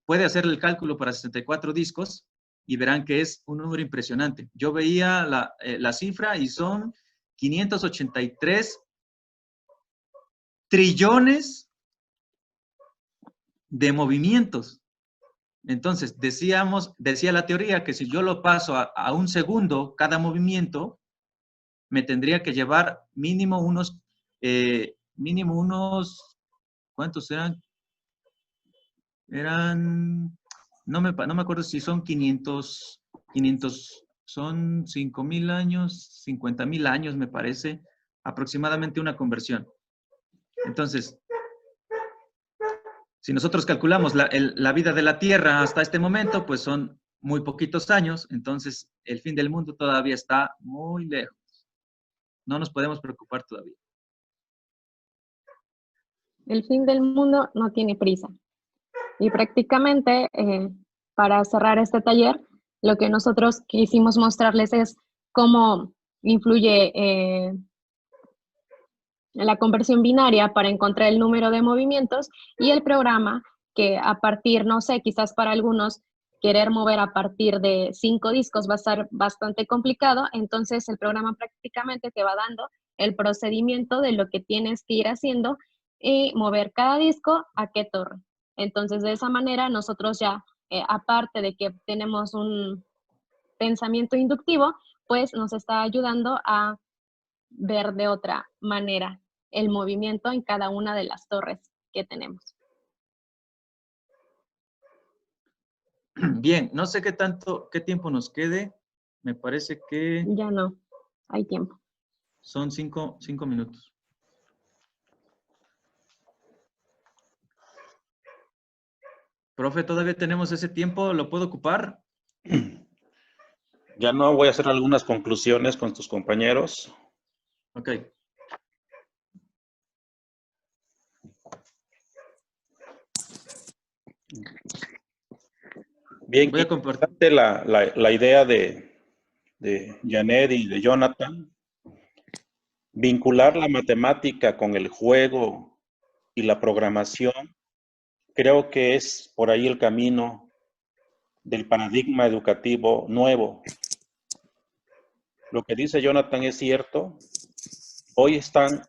puede hacer el cálculo para 64 discos y verán que es un número impresionante. Yo veía la cifra y son 583 trillones de movimientos. Entonces, decía la teoría que si yo lo paso a un segundo cada movimiento, me tendría que llevar mínimo unos, ¿cuántos eran? No me acuerdo si son 500, son 5.000 años, 50.000 años, me parece, aproximadamente una conversión. Entonces, si nosotros calculamos la vida de la Tierra hasta este momento, pues son muy poquitos años, entonces el fin del mundo todavía está muy lejos. No nos podemos preocupar todavía. El fin del mundo no tiene prisa. Y prácticamente, para cerrar este taller, lo que nosotros quisimos mostrarles es cómo influye la conversión binaria para encontrar el número de movimientos y el programa que a partir, no sé, quizás para algunos querer mover a partir de 5 discos va a ser bastante complicado, entonces el programa prácticamente te va dando el procedimiento de lo que tienes que ir haciendo y mover cada disco a qué torre. Entonces, de esa manera nosotros ya, aparte de que tenemos un pensamiento inductivo, pues nos está ayudando a ver de otra manera el movimiento en cada una de las torres que tenemos. Bien, no sé qué tiempo nos quede. Me parece que... Ya no, hay tiempo. Son 5 minutos. Profe, ¿todavía tenemos ese tiempo? ¿Lo puedo ocupar? Ya no, voy a hacer algunas conclusiones con tus compañeros. Ok. Bien, voy a compartir la idea de Janet y de Jonathan. Vincular la matemática con el juego y la programación, creo que es por ahí el camino del paradigma educativo nuevo. Lo que dice Jonathan es cierto. Hoy están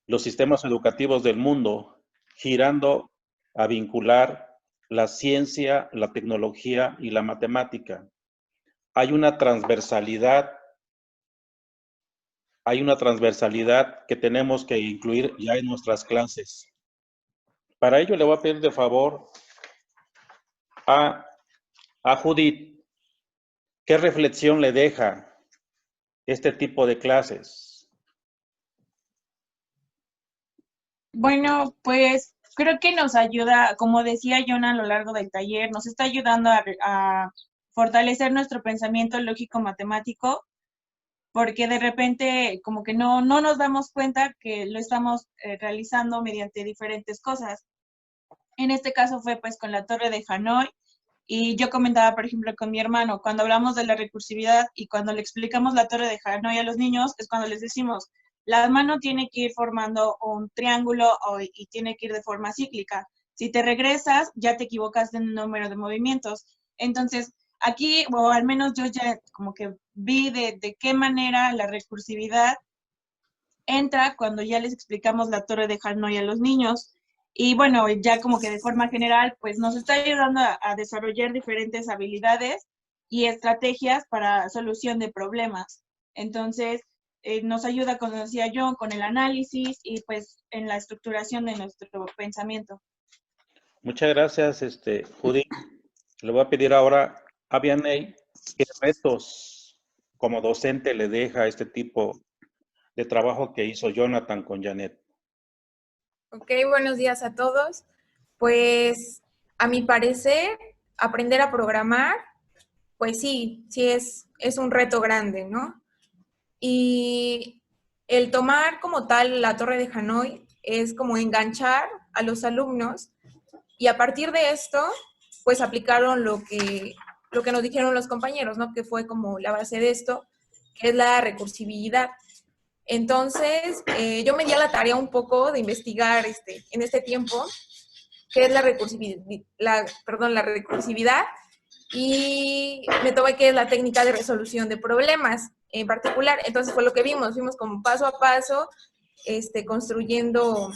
los sistemas educativos del mundo girando a vincular la ciencia, la tecnología y la matemática. Hay una transversalidad que tenemos que incluir ya en nuestras clases. Para ello le voy a pedir de favor a Judith, ¿qué reflexión le deja este tipo de clases? Bueno, pues creo que nos ayuda, como decía Jonah a lo largo del taller, nos está ayudando a fortalecer nuestro pensamiento lógico-matemático, porque de repente como que no nos damos cuenta que lo estamos realizando mediante diferentes cosas. En este caso fue pues con la Torre de Hanoi, y yo comentaba, por ejemplo, con mi hermano, cuando hablamos de la recursividad y cuando le explicamos la Torre de Hanoi a los niños, es cuando les decimos, la mano tiene que ir formando un triángulo y tiene que ir de forma cíclica. Si te regresas, ya te equivocas en el número de movimientos. Entonces, aquí, o al menos yo ya como que vi de qué manera la recursividad entra cuando ya les explicamos la Torre de Hanoi a los niños. Y bueno, ya como que de forma general, pues nos está ayudando a desarrollar diferentes habilidades y estrategias para solución de problemas. Entonces, nos ayuda, como decía yo, con el análisis y pues en la estructuración de nuestro pensamiento. Muchas gracias, Judy. Le voy a pedir ahora a Vianey qué retos como docente le deja este tipo de trabajo que hizo Jonathan con Janet. Ok, buenos días a todos. Pues a mi parecer, aprender a programar, pues sí es un reto grande, ¿no? Y el tomar como tal la Torre de Hanoi es como enganchar a los alumnos y a partir de esto, pues aplicaron lo que nos dijeron los compañeros, ¿no? Que fue como la base de esto, que es la recursividad. Entonces, yo me di a la tarea un poco de investigar en este tiempo qué es la recursividad y me tomé qué es la técnica de resolución de problemas en particular. Entonces fue lo que vimos como paso a paso, construyendo,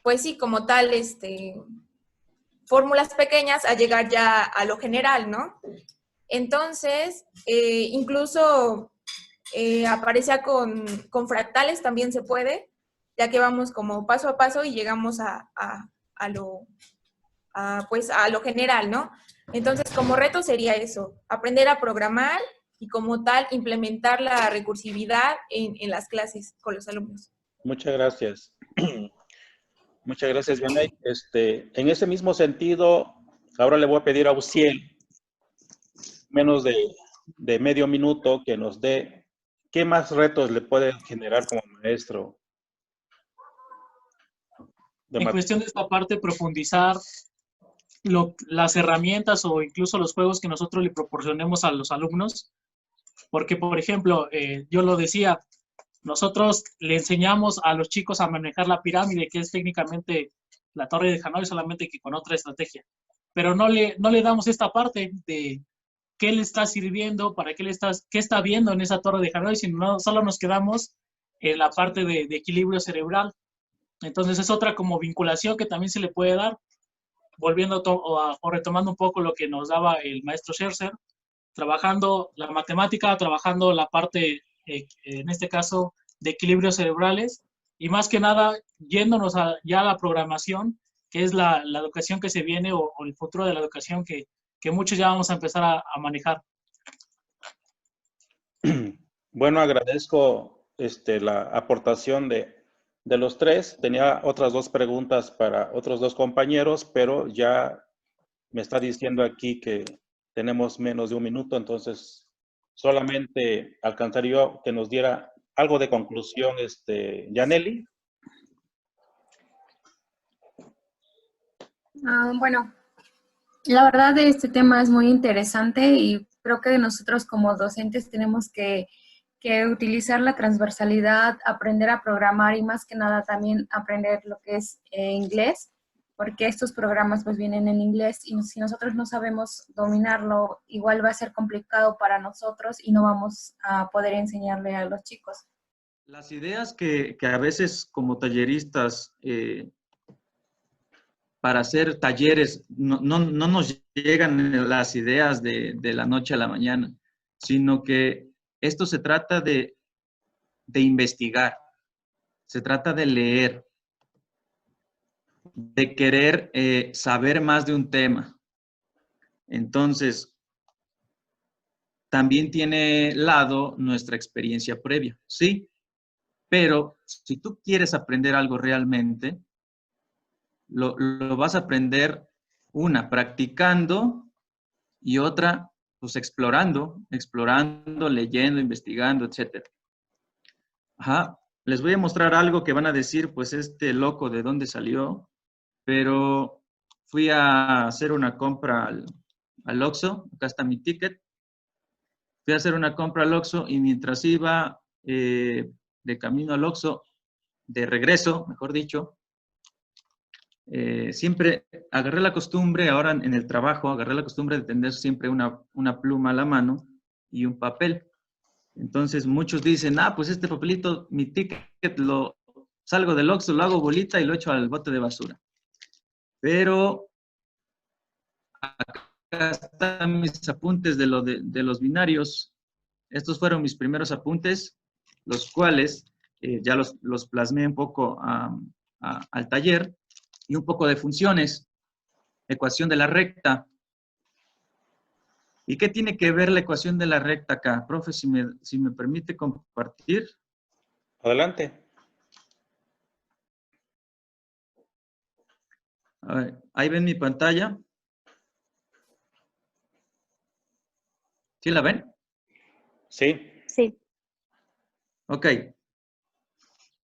pues sí, como tal, fórmulas pequeñas a llegar ya a lo general, ¿no? Entonces, incluso aparecía con fractales, también se puede, ya que vamos como paso a paso y llegamos a lo general, ¿no? Entonces, como reto sería eso, aprender a programar y como tal implementar la recursividad en las clases con los alumnos. Muchas gracias. Muchas gracias, Vianey. En ese mismo sentido, ahora le voy a pedir a Uciel, menos de medio minuto, que nos dé qué más retos le puede generar como maestro. En cuestión de esta parte, profundizar las herramientas o incluso los juegos que nosotros le proporcionemos a los alumnos, porque, por ejemplo, yo lo decía, nosotros le enseñamos a los chicos a manejar la pirámide, que es técnicamente la Torre de Hanoi, solamente que con otra estrategia. Pero no le damos esta parte de qué le está sirviendo, qué está viendo en esa Torre de Hanoi, sino solo nos quedamos en la parte de equilibrio cerebral. Entonces es otra como vinculación que también se le puede dar, volviendo o retomando un poco lo que nos daba el maestro Scherzer, trabajando la matemática, trabajando la parte, en este caso, de equilibrios cerebrales, y más que nada, yéndonos ya a la programación, que es la educación que se viene, o el futuro de la educación que muchos ya vamos a empezar a manejar. Bueno, agradezco la aportación de los tres. Tenía otras dos preguntas para otros dos compañeros, pero ya me está diciendo aquí que tenemos menos de un minuto, entonces solamente alcanzaría que nos diera algo de conclusión, Yaneli. Bueno, la verdad este tema es muy interesante y creo que nosotros como docentes tenemos que utilizar la transversalidad, aprender a programar y más que nada también aprender lo que es inglés, porque estos programas pues vienen en inglés y si nosotros no sabemos dominarlo, igual va a ser complicado para nosotros y no vamos a poder enseñarle a los chicos. Las ideas que a veces como talleristas para hacer talleres no nos llegan las ideas de la noche a la mañana, sino que esto se trata de investigar, se trata de leer, de querer saber más de un tema. Entonces, también tiene lado nuestra experiencia previa, ¿sí? Pero si tú quieres aprender algo realmente, lo vas a aprender, una, practicando, y otra, pues explorando, leyendo, investigando, etc. Ajá. Les voy a mostrar algo que van a decir, pues este loco, ¿de dónde salió? Pero fui a hacer una compra al Oxxo, acá está mi ticket. Fui a hacer una compra al Oxxo y mientras iba de camino al Oxxo, de regreso, mejor dicho, siempre agarré la costumbre, ahora en el trabajo, agarré la costumbre de tener siempre una pluma a la mano y un papel. Entonces muchos dicen, pues este papelito, mi ticket, salgo del Oxxo, lo hago bolita y lo echo al bote de basura. Pero acá están mis apuntes de los binarios. Estos fueron mis primeros apuntes, los cuales ya los plasmé un poco al taller, y un poco de funciones, ecuación de la recta. ¿Y qué tiene que ver la ecuación de la recta acá? Profe, si me permite compartir. Adelante. A ver, ¿ahí ven mi pantalla? ¿Sí la ven? Sí. Sí. Ok.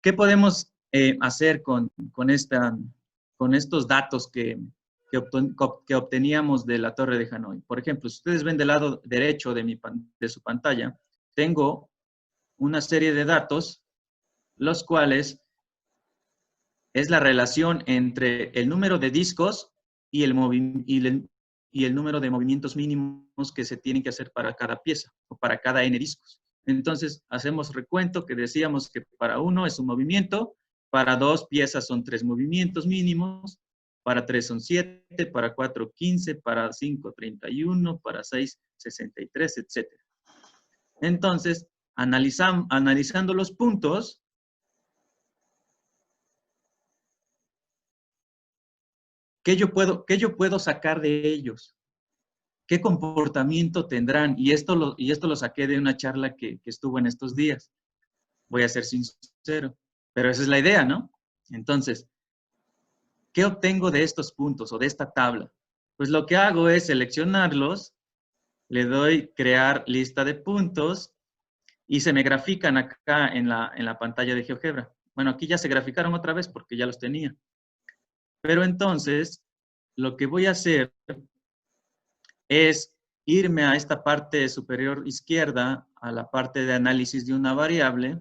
¿Qué podemos hacer con estos datos que obteníamos de la Torre de Hanói? Por ejemplo, si ustedes ven del lado derecho de su pantalla, tengo una serie de datos, los cuales es la relación entre el número de discos y el número de movimientos mínimos que se tienen que hacer para cada pieza o para cada N discos. Entonces, hacemos recuento que decíamos que para 1 es un movimiento, para 2 piezas son 3 movimientos mínimos, para 3 son 7, para 4, 15, para 5, 31, para 6, 63, etc. Entonces, analizando los puntos, ¿qué yo puedo sacar de ellos? ¿Qué comportamiento tendrán? Y esto lo saqué de una charla que estuvo en estos días. Voy a ser sincero, pero esa es la idea, ¿no? Entonces, ¿qué obtengo de estos puntos o de esta tabla? Pues lo que hago es seleccionarlos, le doy crear lista de puntos y se me grafican acá en la pantalla de GeoGebra. Bueno, aquí ya se graficaron otra vez porque ya los tenía. Pero entonces, lo que voy a hacer es irme a esta parte superior izquierda, a la parte de análisis de una variable.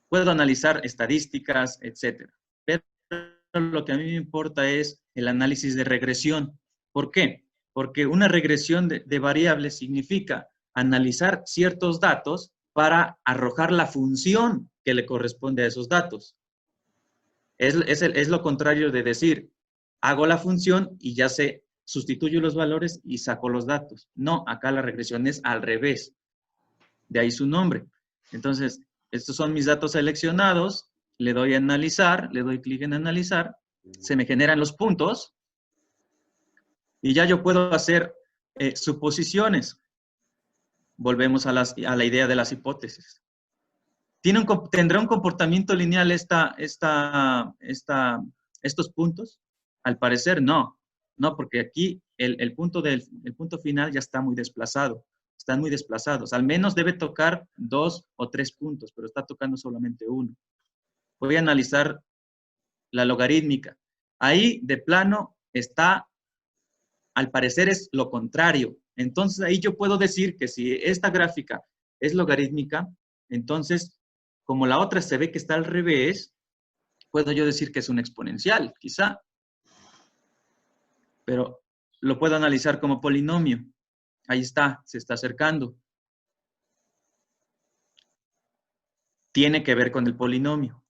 Puedo analizar estadísticas, etc. Pero lo que a mí me importa es el análisis de regresión. ¿Por qué? Porque una regresión de variables significa analizar ciertos datos para arrojar la función que le corresponde a esos datos. Es lo contrario de decir, hago la función y ya sé, sustituyo los valores y saco los datos. No, acá la regresión es al revés. De ahí su nombre. Entonces, estos son mis datos seleccionados, le doy a analizar, le doy clic en analizar, se me generan los puntos y ya yo puedo hacer suposiciones. Volvemos a la idea de las hipótesis. ¿Tendrá un comportamiento lineal estos puntos? Al parecer no. No, porque aquí el punto final ya está muy desplazado. Están muy desplazados. Al menos debe tocar 2 o 3 puntos, pero está tocando solamente 1. Voy a analizar la logarítmica. Ahí, de plano, está, al parecer es lo contrario. Entonces, ahí yo puedo decir que si esta gráfica es logarítmica, entonces, como la otra se ve que está al revés, puedo yo decir que es un exponencial, quizá. Pero lo puedo analizar como polinomio. Ahí está, se está acercando. Tiene que ver con el polinomio.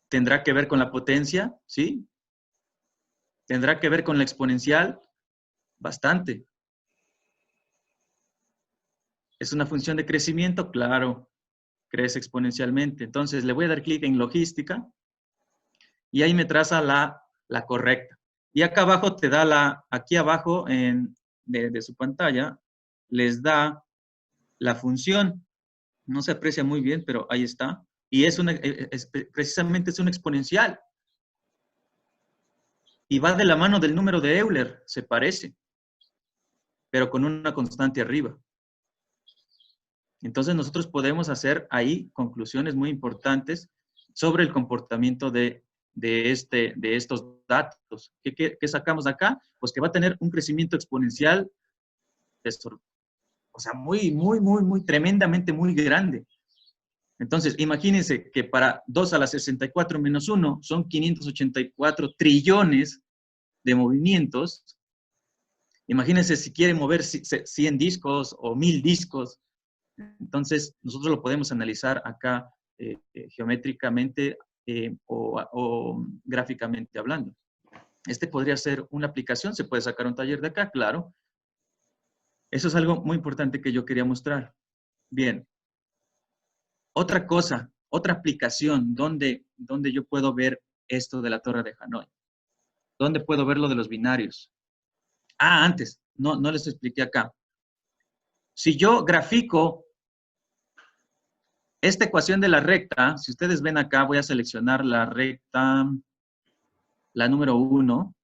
¿Tendrá que ver con la potencia? Sí. ¿Tendrá que ver con la exponencial? Bastante. ¿Es una función de crecimiento? Claro, crece exponencialmente. Entonces, le voy a dar clic en logística y ahí me traza la correcta. Y acá abajo te da aquí abajo de su pantalla, les da la función. No se aprecia muy bien, pero ahí está. Y precisamente es un exponencial. Y va de la mano del número de Euler, se parece, pero con una constante arriba. Entonces nosotros podemos hacer ahí conclusiones muy importantes sobre el comportamiento de estos datos. ¿Qué sacamos de acá? Pues que va a tener un crecimiento exponencial, o sea, muy, tremendamente muy grande. Entonces, imagínense que para 2 a la 64 menos 1 son 584 trillones de movimientos. Imagínense si quiere mover 100 discos o 1000 discos. Entonces, nosotros lo podemos analizar acá geométricamente o gráficamente hablando. Este podría ser una aplicación, se puede sacar un taller de acá, claro. Eso es algo muy importante que yo quería mostrar. Bien. Otra cosa, otra aplicación donde yo puedo ver esto de la Torre de Hanói. ¿Dónde puedo ver lo de los binarios? Ah, antes, no les expliqué acá. Si yo grafico esta ecuación de la recta, si ustedes ven acá, voy a seleccionar la recta la número 1,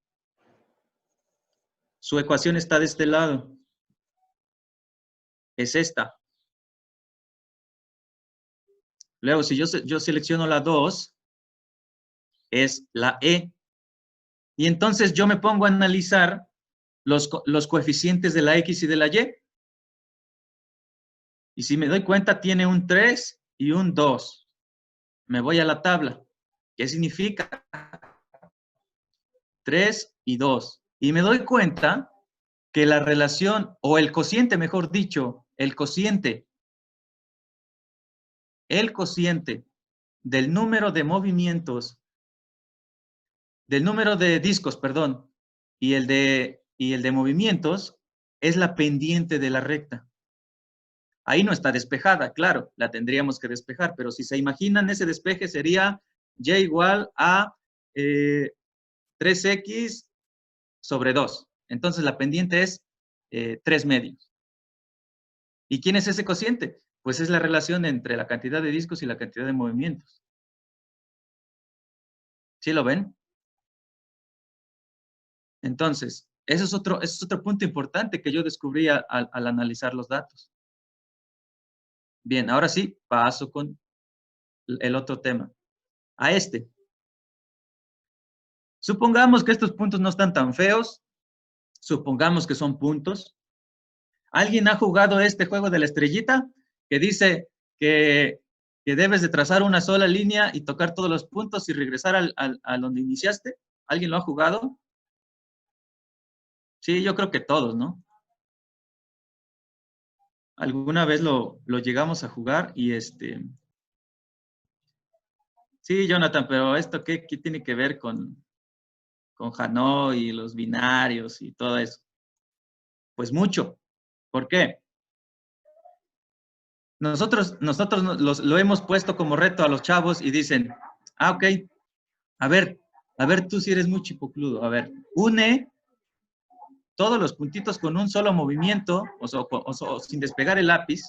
su ecuación está de este lado. Es esta. Luego, si yo selecciono la 2, es la E. Y entonces yo me pongo a analizar los coeficientes de la X y de la Y. Y si me doy cuenta, tiene un 3 y un 2. Me voy a la tabla. ¿Qué significa? 3 y 2. Y me doy cuenta que la relación, o el cociente, mejor dicho, el cociente del número de movimientos, del número de discos, perdón, y el de movimientos, es la pendiente de la recta. Ahí no está despejada, claro, la tendríamos que despejar, pero si se imaginan, ese despeje sería y igual a 3x sobre 2. Entonces la pendiente es 3 medios. ¿Y quién es ese cociente? Pues es la relación entre la cantidad de discos y la cantidad de movimientos. ¿Sí lo ven? Entonces, ese es otro punto importante que yo descubrí al analizar los datos. Bien, ahora sí, paso con el otro tema. A este. Supongamos que estos puntos no están tan feos. Supongamos que son puntos. ¿Alguien ha jugado este juego de la estrellita? Que dice que debes de trazar una sola línea y tocar todos los puntos y regresar a donde iniciaste. ¿Alguien lo ha jugado? Sí, yo creo que todos, ¿no? Alguna vez lo llegamos a jugar y Sí, Jonathan, pero ¿esto qué tiene que ver con Hanoi y los binarios y todo eso? Pues mucho. ¿Por qué? Nosotros lo hemos puesto como reto a los chavos y dicen, ok, a ver, tú si eres muy chipocludo, a ver, une todos los puntitos con un solo movimiento, o sin despegar el lápiz,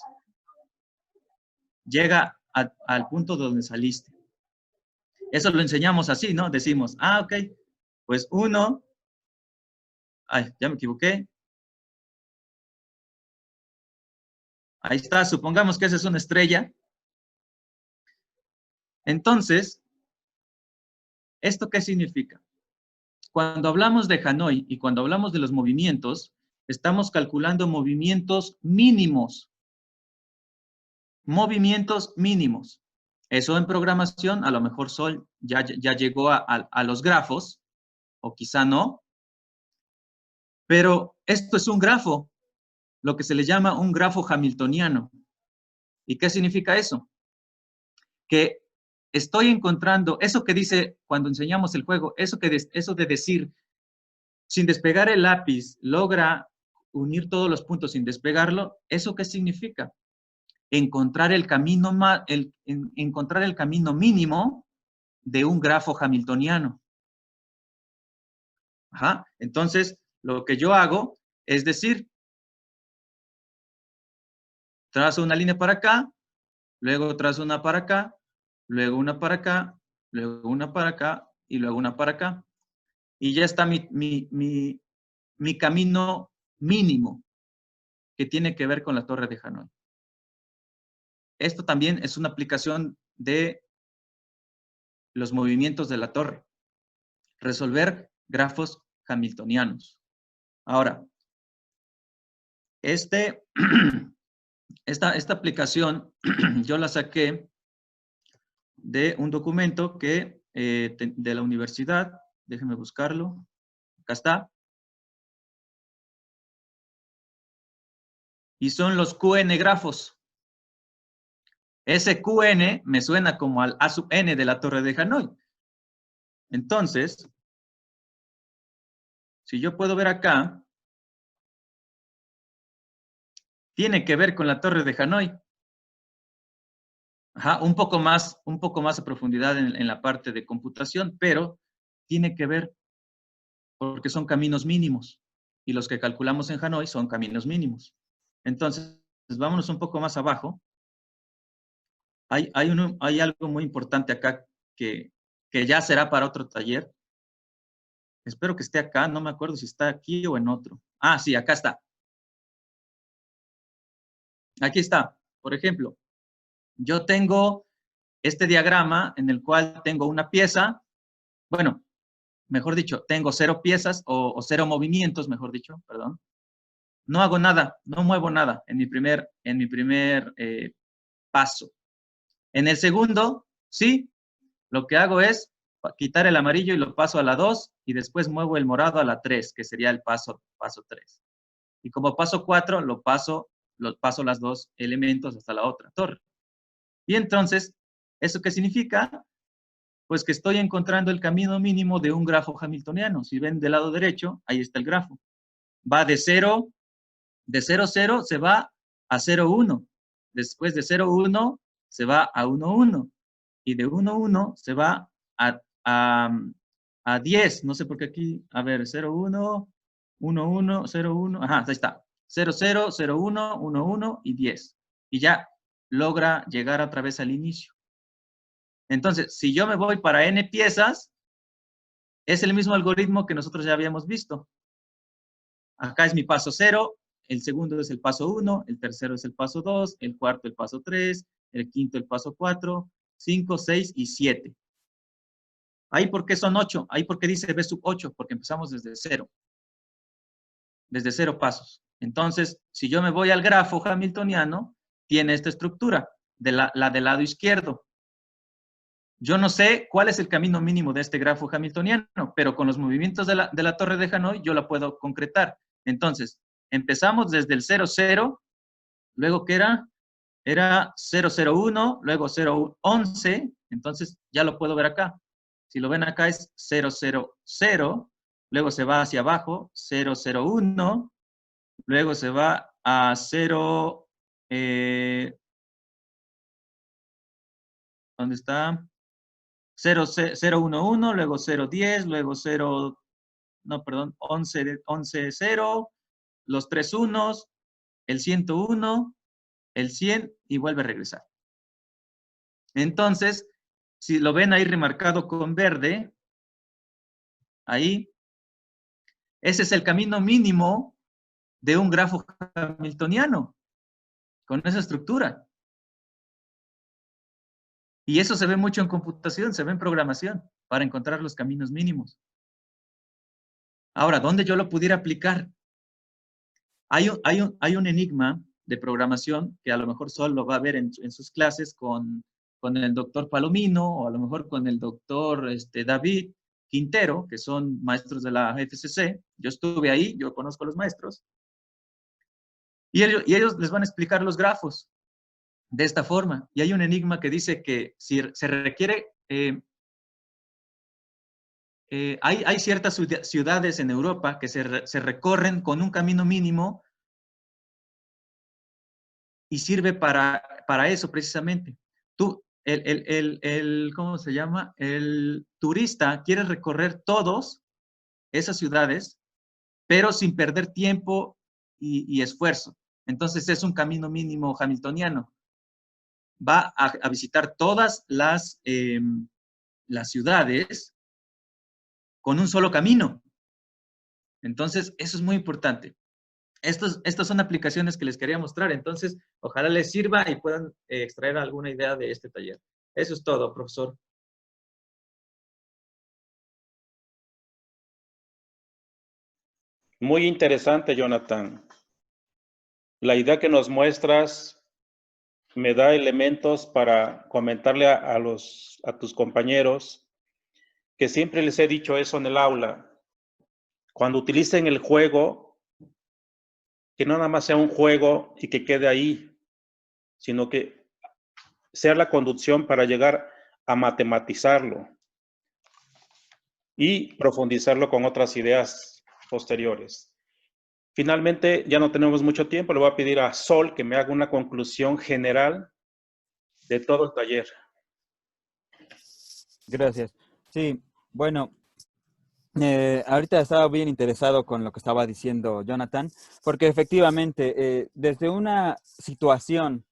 llega al punto donde saliste. Eso lo enseñamos así, ¿no? Decimos, ok, pues uno, ya me equivoqué. Ahí está, supongamos que esa es una estrella. Entonces, ¿esto qué significa? Cuando hablamos de Hanoi y cuando hablamos de los movimientos, estamos calculando movimientos mínimos. Movimientos mínimos. Eso en programación, a lo mejor Sol ya llegó a los grafos, o quizá no. Pero esto es un grafo, lo que se le llama un grafo hamiltoniano. ¿Y qué significa eso? Que estoy encontrando, eso que dice cuando enseñamos el juego, eso de decir, sin despegar el lápiz, logra unir todos los puntos sin despegarlo, ¿eso qué significa? Encontrar el camino mínimo de un grafo hamiltoniano. Entonces, lo que yo hago es decir, trazo una línea para acá, luego trazo una para acá, luego una para acá, luego una para acá y luego una para acá. Y ya está mi camino mínimo que tiene que ver con la Torre de Hanoi. Esto también es una aplicación de los movimientos de la torre. Resolver grafos hamiltonianos. Ahora, esta aplicación yo la saqué de un documento que de la universidad. Déjenme buscarlo. Acá está. Y son los QN grafos. Ese QN me suena como al A sub n de la Torre de Hanoi. Entonces, si yo puedo ver acá, tiene que ver con la Torre de Hanoi. Un poco más a profundidad en la parte de computación, pero tiene que ver porque son caminos mínimos. Y los que calculamos en Hanoi son caminos mínimos. Entonces, vámonos un poco más abajo. Hay algo muy importante acá que ya será para otro taller, Espero que esté acá, no me acuerdo si está aquí o en otro. Ah, sí, acá está. Aquí está. Por ejemplo, yo tengo este diagrama en el cual tengo una pieza, bueno, mejor dicho, tengo 0 piezas o 0 movimientos, mejor dicho, perdón. No hago nada, no muevo nada en mi primer paso. En el segundo, sí, lo que hago es quitar el amarillo y lo paso a la 2 y después muevo el morado a la 3, que sería el paso 3. Y como paso 4, lo paso las 2 elementos hasta la otra torre. Y entonces, ¿eso qué significa? Pues que estoy encontrando el camino mínimo de un grafo hamiltoniano. Si ven del lado derecho, ahí está el grafo. Va de 0, 0, se va a 0, 1. Después de 0, 1, se va a 1, 1. Y de 1, 1, se va a 10. No sé por qué aquí, a ver, 0, 1, 1, 1, 0, 1. Ajá, ahí está. 0, 0, 0, 1, 1, 1 y 10. Y ya logra llegar otra vez al inicio. Entonces, si yo me voy para n piezas, es el mismo algoritmo que nosotros ya habíamos visto. Acá es mi paso 0, el segundo es el paso 1, el tercero es el paso 2, el cuarto el paso 3, el quinto el paso 4, 5, 6 y 7. Ahí, ¿por qué son 8? Ahí, ¿por qué dice B sub 8? Porque empezamos desde 0. Desde 0 pasos. Entonces, si yo me voy al grafo hamiltoniano, tiene esta estructura, la del lado izquierdo. Yo no sé cuál es el camino mínimo de este grafo hamiltoniano, pero con los movimientos de la torre de Hanói yo la puedo concretar. Entonces, empezamos desde el 0, 0, luego ¿qué era? Era 0, 0, 1, luego 0, 11, entonces ya lo puedo ver acá. Si lo ven acá es 0, 0, 0, luego se va hacia abajo, 0, 0, 1, luego se va a 0, ¿dónde está? 0, 0, 1, 1, luego 0, 10, luego 0, no, perdón, 11, 11, 0, los 3 unos, el 101, el 100 y vuelve a regresar. Entonces, si lo ven ahí remarcado con verde, ahí, ese es el camino mínimo de un grafo hamiltoniano, con esa estructura. Y eso se ve mucho en computación, se ve en programación, para encontrar los caminos mínimos. Ahora, ¿dónde yo lo pudiera aplicar? Hay un enigma de programación que a lo mejor solo va a ver en sus clases con el doctor Palomino o a lo mejor con el doctor David Quintero, que son maestros de la FCC. Yo estuve ahí, yo conozco a los maestros. Y ellos les van a explicar los grafos de esta forma. Y hay un enigma que dice que si se requiere... hay ciertas ciudades en Europa que se recorren con un camino mínimo y sirve para eso precisamente. ¿Cómo se llama? El turista quiere recorrer todas esas ciudades, pero sin perder tiempo y esfuerzo. Entonces es un camino mínimo hamiltoniano. Va a visitar todas las ciudades con un solo camino. Entonces, eso es muy importante. Estas son aplicaciones que les quería mostrar, entonces, ojalá les sirva y puedan extraer alguna idea de este taller. Eso es todo, profesor. Muy interesante, Jonathan. La idea que nos muestras me da elementos para comentarle a tus compañeros que siempre les he dicho eso en el aula. Cuando utilicen el juego, que no nada más sea un juego y que quede ahí, sino que sea la conducción para llegar a matematizarlo y profundizarlo con otras ideas posteriores. Finalmente, ya no tenemos mucho tiempo, le voy a pedir a Sol que me haga una conclusión general de todo el taller. Gracias. Sí, bueno, ahorita estaba bien interesado con lo que estaba diciendo Jonathan, porque efectivamente, desde una situación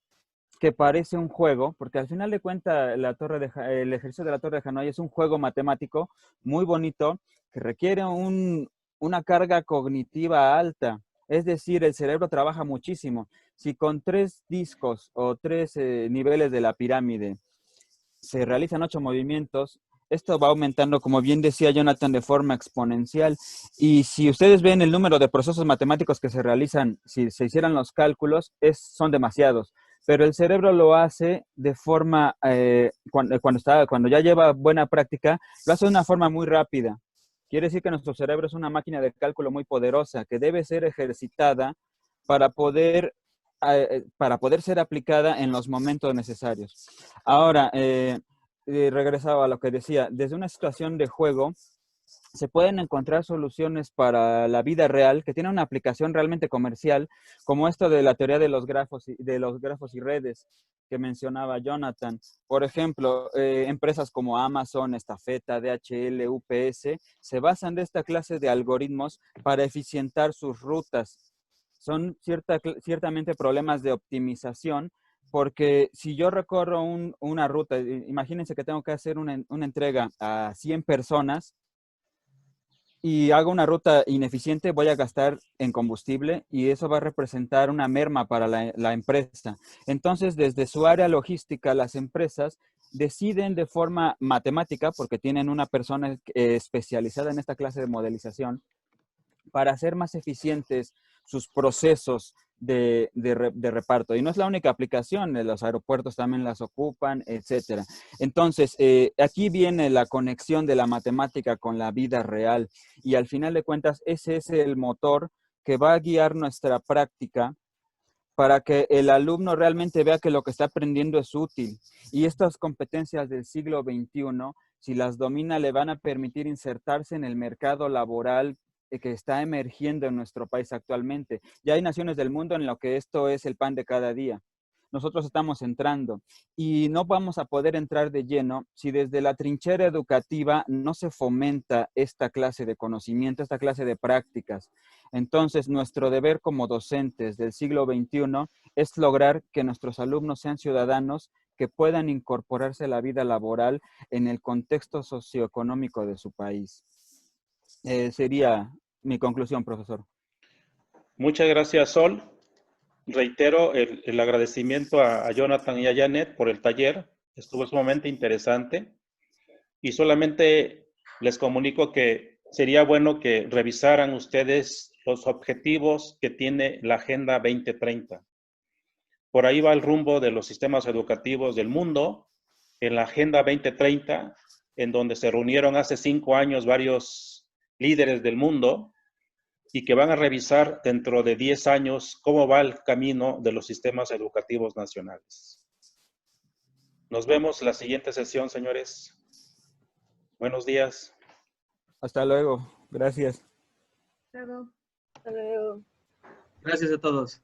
que parece un juego, porque al final de cuentas el ejercicio de la Torre de Hanói es un juego matemático muy bonito que requiere una carga cognitiva alta. Es decir, el cerebro trabaja muchísimo. Si con 3 discos o 3 niveles de la pirámide se realizan 8 movimientos, esto va aumentando, como bien decía Jonathan, de forma exponencial. Y si ustedes ven el número de procesos matemáticos que se realizan, si se hicieran los cálculos, son demasiados. Pero el cerebro lo hace de forma, cuando ya lleva buena práctica, lo hace de una forma muy rápida. Quiere decir que nuestro cerebro es una máquina de cálculo muy poderosa que debe ser ejercitada para poder ser aplicada en los momentos necesarios. Ahora, regresaba a lo que decía, desde una situación de juego se pueden encontrar soluciones para la vida real que tienen una aplicación realmente comercial, como esto de la teoría de los grafos y redes que mencionaba Jonathan. Por ejemplo, empresas como Amazon, Estafeta, DHL, UPS, se basan de esta clase de algoritmos para eficientar sus rutas. Son ciertamente problemas de optimización, porque si yo recorro una ruta, imagínense que tengo que hacer una entrega a 100 personas, y hago una ruta ineficiente, voy a gastar en combustible y eso va a representar una merma para la empresa. Entonces, desde su área logística, las empresas deciden de forma matemática, porque tienen una persona especializada en esta clase de modelización, para hacer más eficientes sus procesos de reparto. Y no es la única aplicación, los aeropuertos también las ocupan, etcétera. Entonces, aquí viene la conexión de la matemática con la vida real. Y al final de cuentas, ese es el motor que va a guiar nuestra práctica para que el alumno realmente vea que lo que está aprendiendo es útil. Y estas competencias del siglo XXI, si las domina, le van a permitir insertarse en el mercado laboral que está emergiendo en nuestro país actualmente. Ya hay naciones del mundo en lo que esto es el pan de cada día. Nosotros estamos entrando y no vamos a poder entrar de lleno si desde la trinchera educativa no se fomenta esta clase de conocimiento, esta clase de prácticas. Entonces, nuestro deber como docentes del siglo XXI es lograr que nuestros alumnos sean ciudadanos que puedan incorporarse a la vida laboral en el contexto socioeconómico de su país. Sería mi conclusión, profesor. Muchas gracias, Sol. Reitero el agradecimiento a Jonathan y a Janet por el taller. Estuvo sumamente interesante. Y solamente les comunico que sería bueno que revisaran ustedes los objetivos que tiene la Agenda 2030. Por ahí va el rumbo de los sistemas educativos del mundo. En la Agenda 2030, en donde se reunieron hace 5 años varios líderes del mundo, y que van a revisar dentro de 10 años cómo va el camino de los sistemas educativos nacionales. Nos vemos en la siguiente sesión, señores. Buenos días. Hasta luego. Gracias. Hasta luego. Gracias a todos.